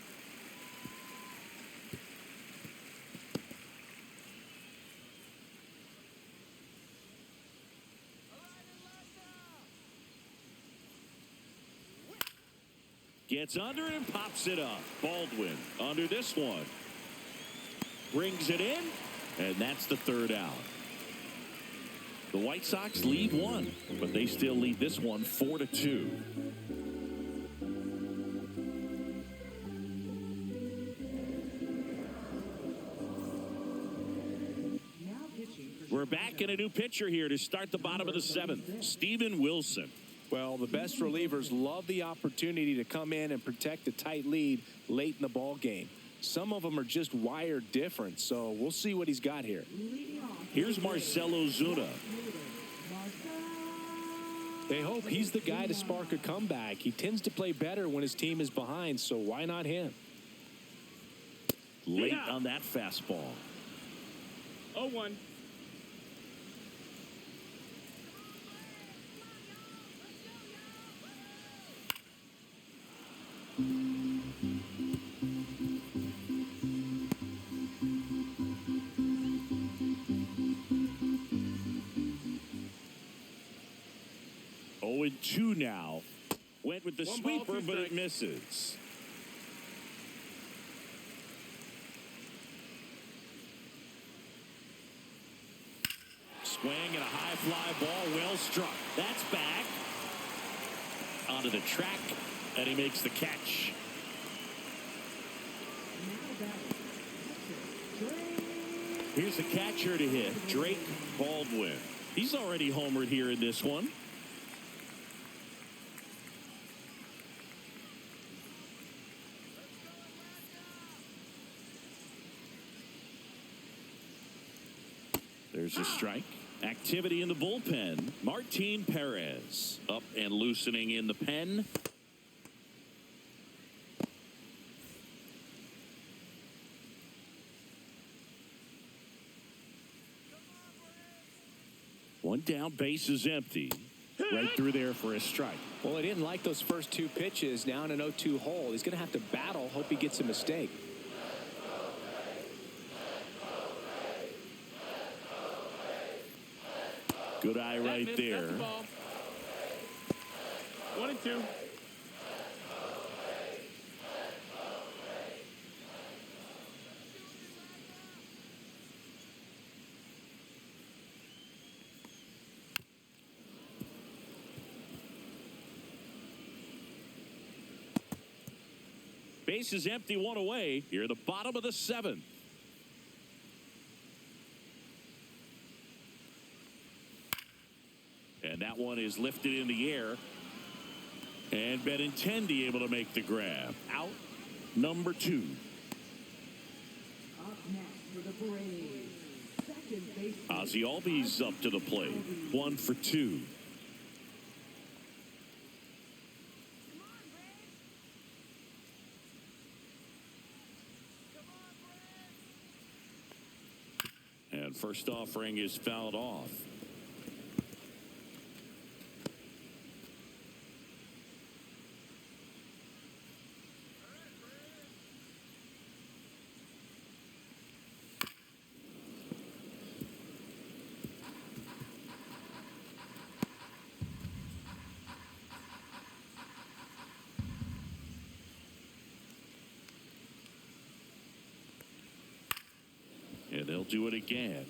Gets under it and pops it up. Baldwin under this one. Brings it in, and that's the third out. The White Sox lead 1, but they still lead this one 4-2. We're back in a new pitcher here to start the bottom of the 7th. Steven Wilson. Well, the best relievers love the opportunity to come in and protect a tight lead late in the ball game. Some of them are just wired different, so we'll see what he's got here. Here's Marcell Ozuna. They hope he's the guy to spark a comeback. He tends to play better when his team is behind, so why not him? Late on that fastball. 0-1. Oh, and 2 now. Went with the One ball, sweeper, 2 but it strikes. misses. Swing and a high fly ball, well struck. That's back. Onto the track, and he makes the catch. Here's the catcher to hit, Drake Baldwin. He's already homered here in this one. There's a strike. Activity in the bullpen. Martin Perez up and loosening in the pen. One down, base is empty. Right through there for a strike. Well, he didn't like those first 2 pitches. Now in an 0-2 hole. He's going to have to battle. Hope he gets a mistake. Good eye right Missed. there. That's the ball. 1-2. Base is empty, 1 away. Here at the bottom of the 7th. And that one is lifted in the air. And Benintendi able to make the grab. Out number 2. Up next for the Braves, second baseman. Ozzie Albies up to the plate. 1 for 2. And first offering is fouled off. They'll do it again.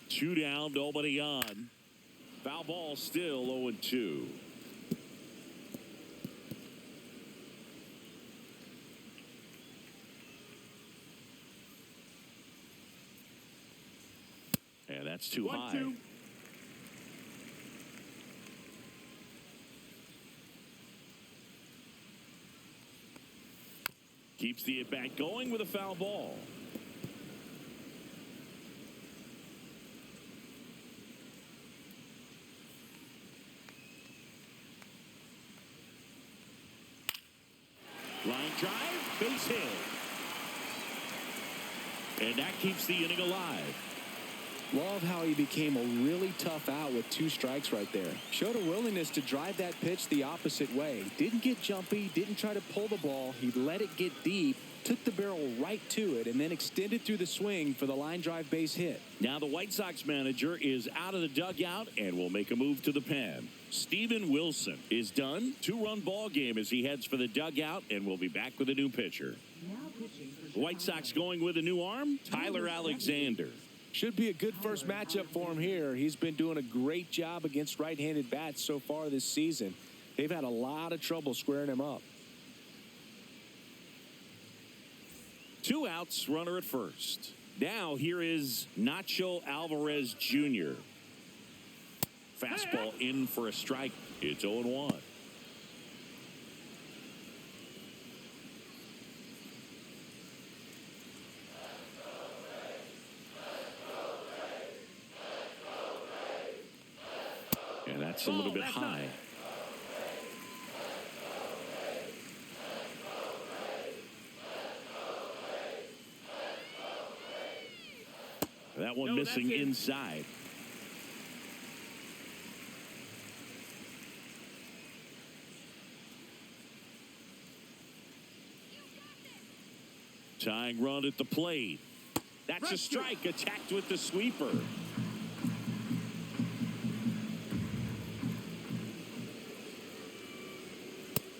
Two down, nobody on. Foul ball still 0-2. And that's too high. 1-2. Keeps the at-bat going with a foul ball. Line drive, base hit. And that keeps the inning alive. Love how he became a really tough out with 2 strikes right there. Showed a willingness to drive that pitch the opposite way. Didn't get jumpy, didn't try to pull the ball. He let it get deep, took the barrel right to it, and then extended through the swing for the line drive base hit. Now the White Sox manager is out of the dugout and will make a move to the pen. Steven Wilson is done. 2-run ball game as he heads for the dugout, and will be back with a new pitcher. Now pitching for The White Sox going with a new arm, Tyler Alexander. Should be a good first matchup for him here. He's been doing a great job against right-handed bats so far this season. They've had a lot of trouble squaring him up. 2 outs, runner at first. Now here is Nacho Alvarez Jr. Fastball in for a strike. It's 0-1. And that's a little bit high. That one missing inside. Tying run at the plate. That's a strike. Attacked with the sweeper.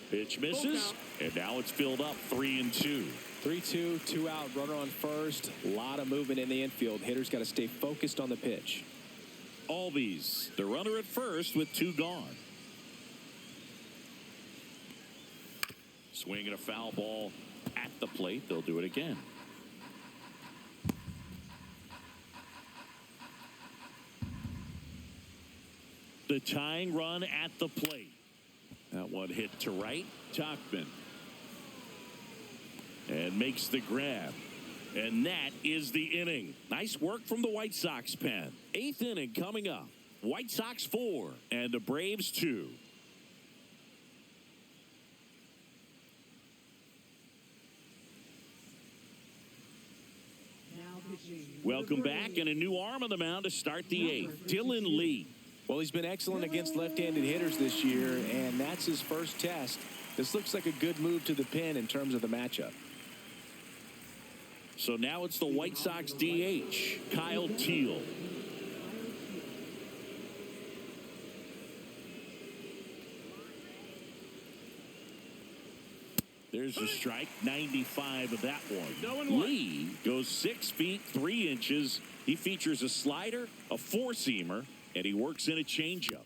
Pitch misses, and now it's filled up 3-2. 3-2, 2 out, runner on first. A lot of movement in the infield. Hitters got to stay focused on the pitch. Albies, the runner at first with 2 gone. Swinging a foul ball at the plate. They'll do it again. The tying run at the plate. That one hit to right. Tachman. And makes the grab. And that is the inning. Nice work from the White Sox pen. 8th inning coming up. White Sox 4 and the Braves 2. now pitching. Welcome back, and a new arm on the mound to start the 8th. Dylan Lee. Well, he's been excellent against left-handed hitters this year, and that's his first test. This looks like a good move to the pen in terms of the matchup. So now it's the White Sox DH, Kyle Teal. There's a strike, 95 of that one. Lee goes 6 feet 3 inches. He features a slider, a 4-seamer, and he works in a changeup.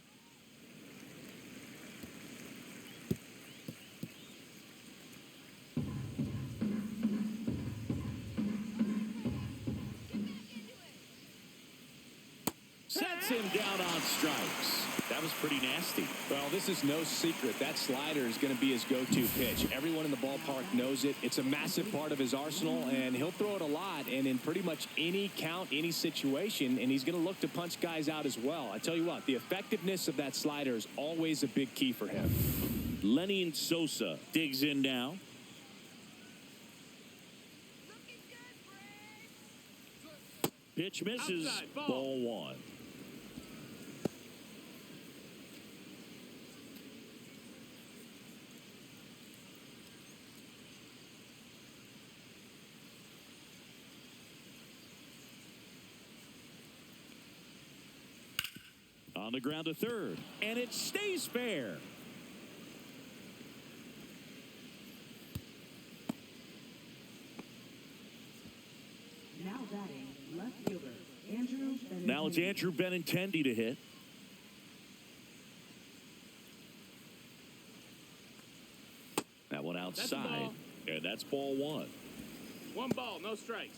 Sets him down on strikes. That was pretty nasty. Well, this is no secret. That slider is going to be his go-to pitch. Everyone in the ballpark knows it. It's a massive part of his arsenal, and he'll throw it a lot and in pretty much any count, any situation, and he's going to look to punch guys out as well. I tell you what, the effectiveness of that slider is always a big key for him. Lenin Sosa digs in now. Pitch misses. Outside, ball 1. On the ground to third, and it stays fair. Now batting, left fielder, Andrew Benintendi. Now it's Andrew Benintendi to hit. That one outside, and that's ball one. 1 ball, no strikes.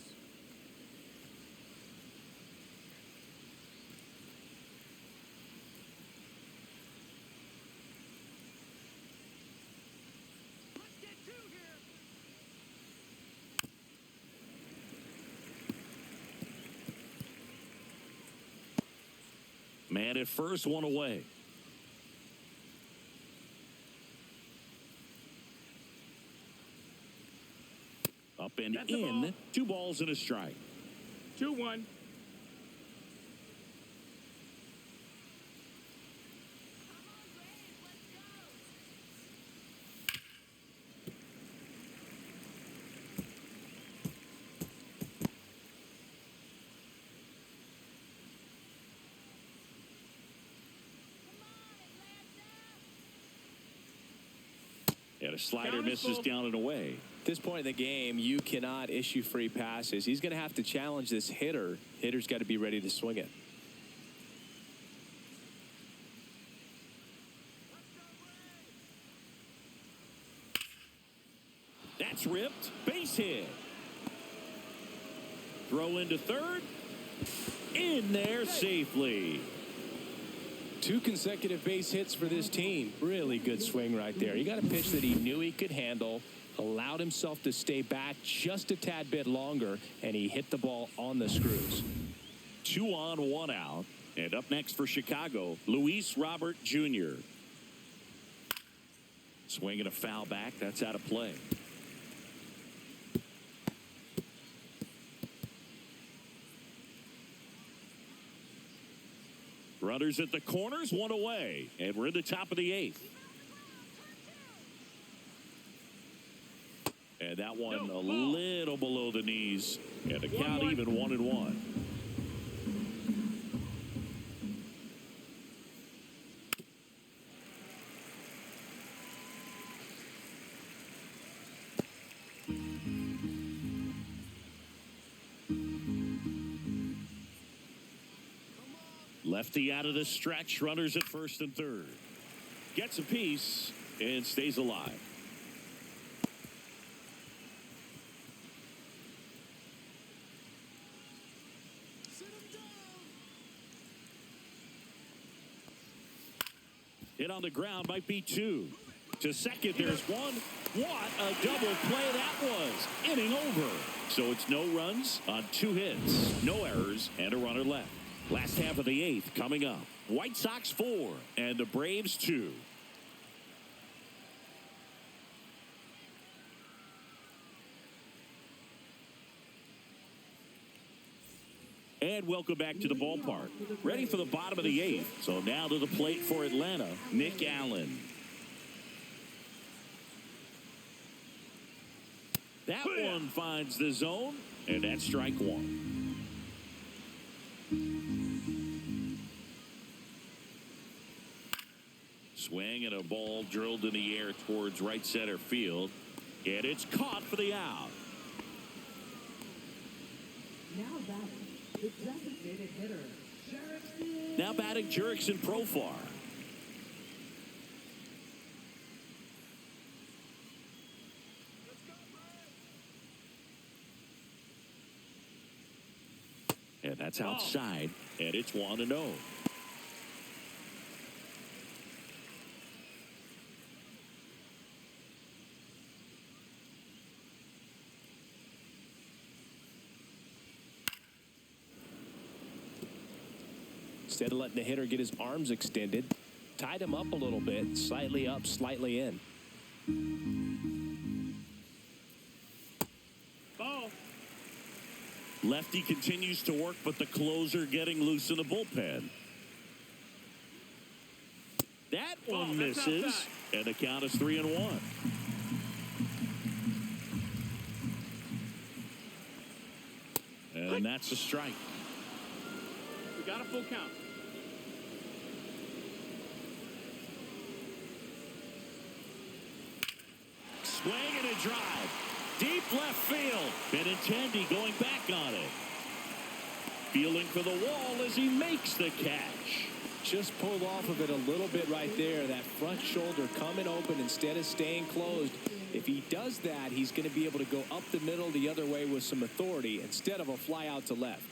Man at first, one away. Up and That's a in. ball. 2 balls and a strike. 2-1. And a slider Count is misses full. down and away. At this point in the game, you cannot issue free passes. He's going to have to challenge this hitter. Hitter's got to be ready to swing it. That's ripped. Base hit. Throw into third. In there safely. 2 consecutive base hits for this team. Really good swing right there. He got a pitch that he knew he could handle, allowed himself to stay back just a tad bit longer, and he hit the ball on the screws. 2 on, 1 out. And up next for Chicago, Luis Robert Jr. Swinging a foul back. That's out of play. Runners at the corners, 1 away. And we're in the top of the 8th. And that one a little below the knees. And the count even 1-1. Lefty out of the stretch. Runners at first and third. Gets a piece and stays alive. Hit on the ground, might be 2. To second, there's 1. What a double play that was. Inning over. So it's no runs on 2 hits, no errors, and a runner left. Last half of the 8th coming up. White Sox 4 and the Braves 2. And welcome back to the ballpark. Ready for the bottom of the 8th. So now to the plate for Atlanta, Nick Allen. That one finds the zone, and that's strike 1. Swing and a ball drilled in the air towards right center field. And it's caught for the out. Now batting, the designated hitter, Jerickson. Now batting Jerickson Profar. And that's outside, and it's 1-0. Instead of letting the hitter get his arms extended, tied him up a little bit, slightly up, slightly in. Ball. Lefty continues to work, but the closer getting loose in the bullpen. That one misses, outside. and the count is 3-1. And that's a strike. We got a full count. drive. Deep left field. Benintendi going back on it. Feeling for the wall as he makes the catch. Just pulled off of it a little bit right there. That front shoulder coming open instead of staying closed. If he does that, he's going to be able to go up the middle the other way with some authority instead of a fly out to left.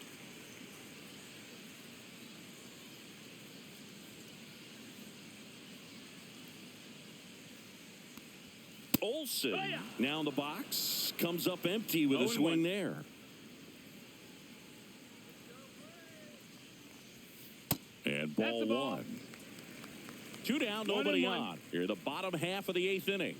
Olsen now in the box. Comes up empty with a swing there. And ball one. 2 down, nobody on. Here, the bottom half of the 8th inning.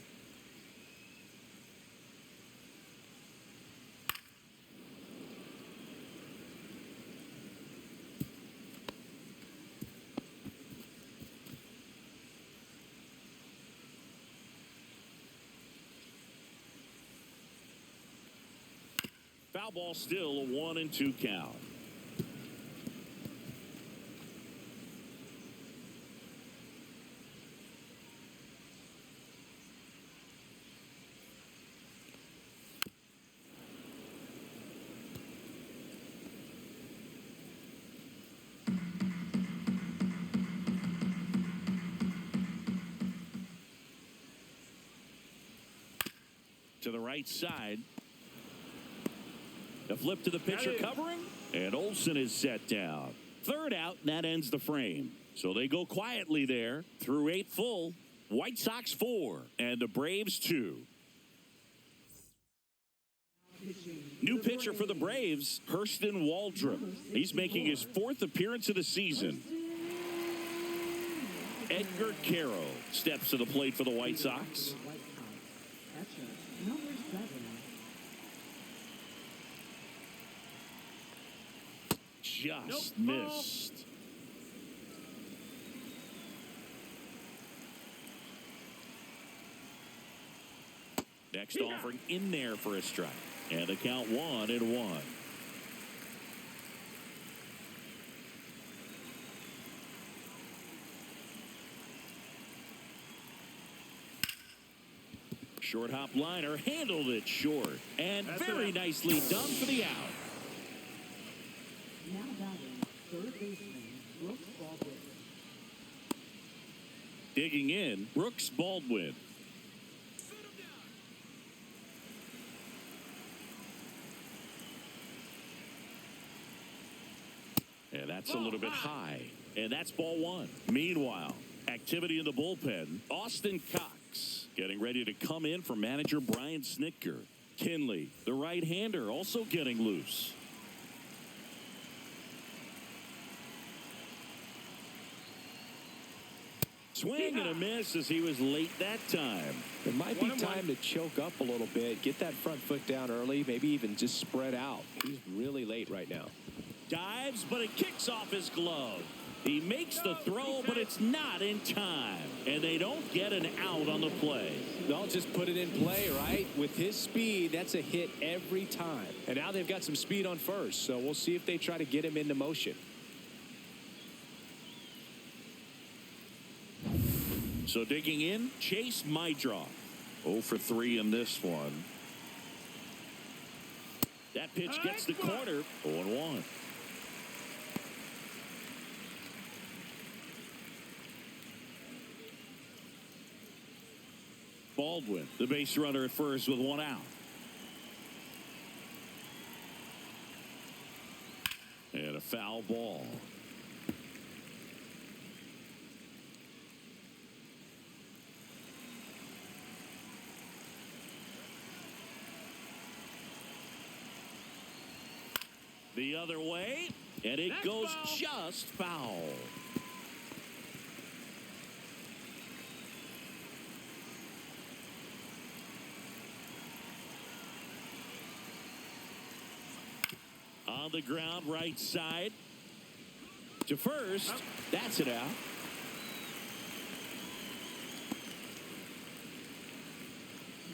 Foul ball, still a 1-2 count. To the right side. A flip to the pitcher covering. And Olsen is set down. 3rd out, and that ends the frame. So they go quietly there through 8 full. White Sox 4 and the Braves 2. New pitcher for the Braves, Hurston Waldrop. He's making his 4th appearance of the season. Edgar Caro steps to the plate for the White Sox. Number 7. Just missed. Next offering in there for a strike. And the count 1-1. Short hop liner handled it short. And very nicely done for the out. Now batting, 3rd baseman, Brooks Baldwin. Digging in, Brooks Baldwin. And that's a little bit high. And that's ball 1. Meanwhile, activity in the bullpen. Austin Cox getting ready to come in for manager Brian Snitker. Kinley, the right-hander, also getting loose. Swing and a miss as he was late that time. It might be time to choke up a little bit, get that front foot down early, maybe even just spread out. He's really late right now. Dives, but it kicks off his glove. He makes the throw, but it's not in time. And they don't get an out on the play. They'll just put it in play, right? With his speed, that's a hit every time. And now they've got some speed on first, so we'll see if they try to get him into motion. So digging in, Chase Mydroff. 0 for 3 in this one. That pitch gets the corner. 0-1. Baldwin, the base runner at first with 1 out. And a foul ball. The other way, and it goes just foul. On the ground, right side. To first, that's it out.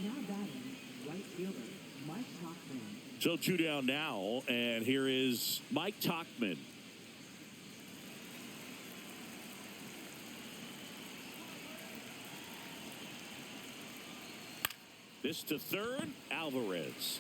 Now batting, right fielder, Mike Tauchman. So 2 down now, and here is Mike Tauchman. This to third. Alvarez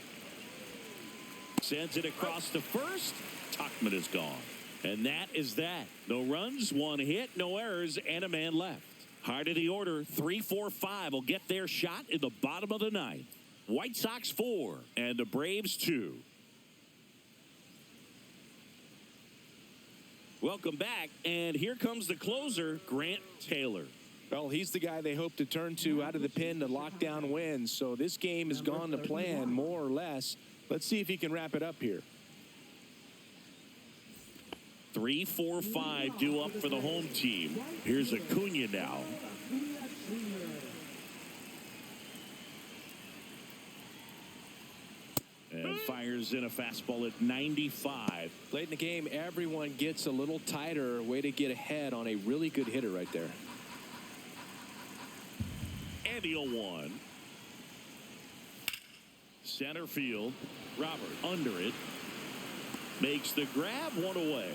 sends it across to first. Tuckman is gone. And that is that. No runs, one hit, no errors, and a man left. Heart of the order, 3-4-5 will get their shot in the bottom of the ninth. White Sox 4 and the Braves 2. Welcome back, and here comes the closer, Grant Taylor. Well, he's the guy they hope to turn to out of the pen to lock down wins. So this game has gone to plan, more or less. Let's see if he can wrap it up here. 3-4-5 due up for the home team. Here's Acuna now. And fires in a fastball at 95. Late in the game, everyone gets a little tighter. Way to get ahead on a really good hitter right there. And the 0-1. Center field. Robert under it. Makes the grab, one away.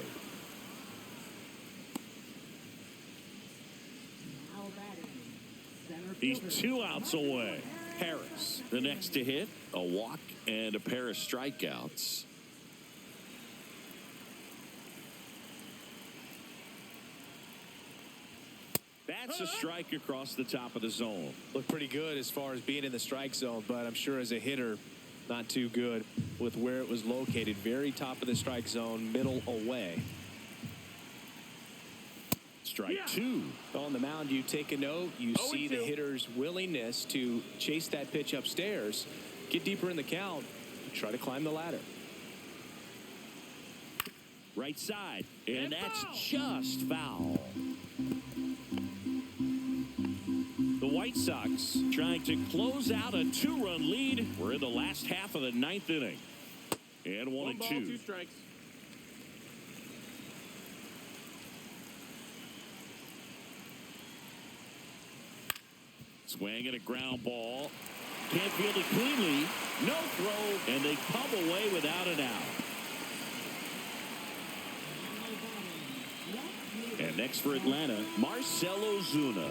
He's 2 outs away. Harris, the next to hit, a walk and a pair of strikeouts. That's a strike across the top of the zone. Looked pretty good as far as being in the strike zone, but I'm sure as a hitter, not too good with where it was located. Very top of the strike zone, middle away. Strike 2. On the mound, you take a note. You see the hitter's willingness to chase that pitch upstairs, get deeper in the count, try to climb the ladder. Right side, and that's just foul. The White Sox trying to close out a 2-run lead. We're in the last half of the 9th inning. And 1 and 2. 2 strikes. Swing and a ground ball. Can't field it cleanly. No throw, and they come away without an out. And next for Atlanta, Marcell Ozuna.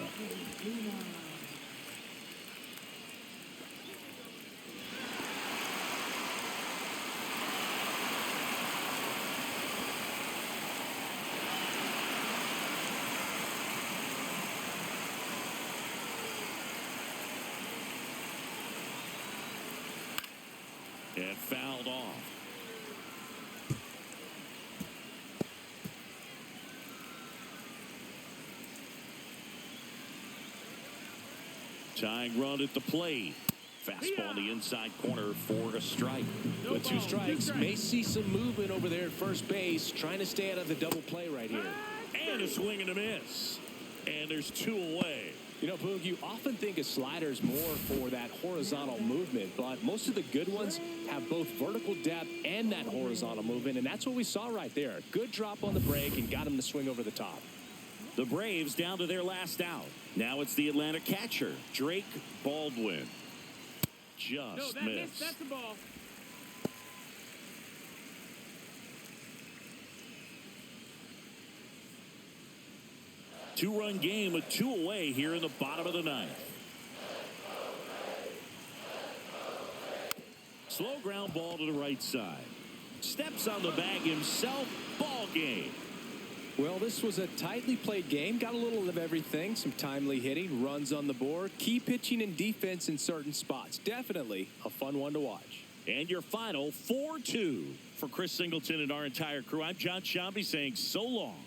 And fouled off. Tying run at the plate. Fastball in the inside corner for a strike. With 2 strikes, may see some movement over there at first base, trying to stay out of the double play right here. And a swing and a miss. And there's 2 away. You know, Boog, you often think of sliders more for that horizontal movement, but most of the good ones have both vertical depth and that horizontal movement, and that's what we saw right there. Good drop on the break and got him to swing over the top. The Braves down to their last out. Now it's the Atlanta catcher, Drake Baldwin. Just missed. That's the ball. Two-run game with 2 away here in the bottom of the 9th. Slow ground ball to the right side. Steps on the bag himself. Ball game. Well, this was a tightly played game. Got a little of everything. Some timely hitting, runs on the board, key pitching and defense in certain spots. Definitely a fun one to watch. And your final 4-2. For Chris Singleton and our entire crew, I'm John Shambi saying so long.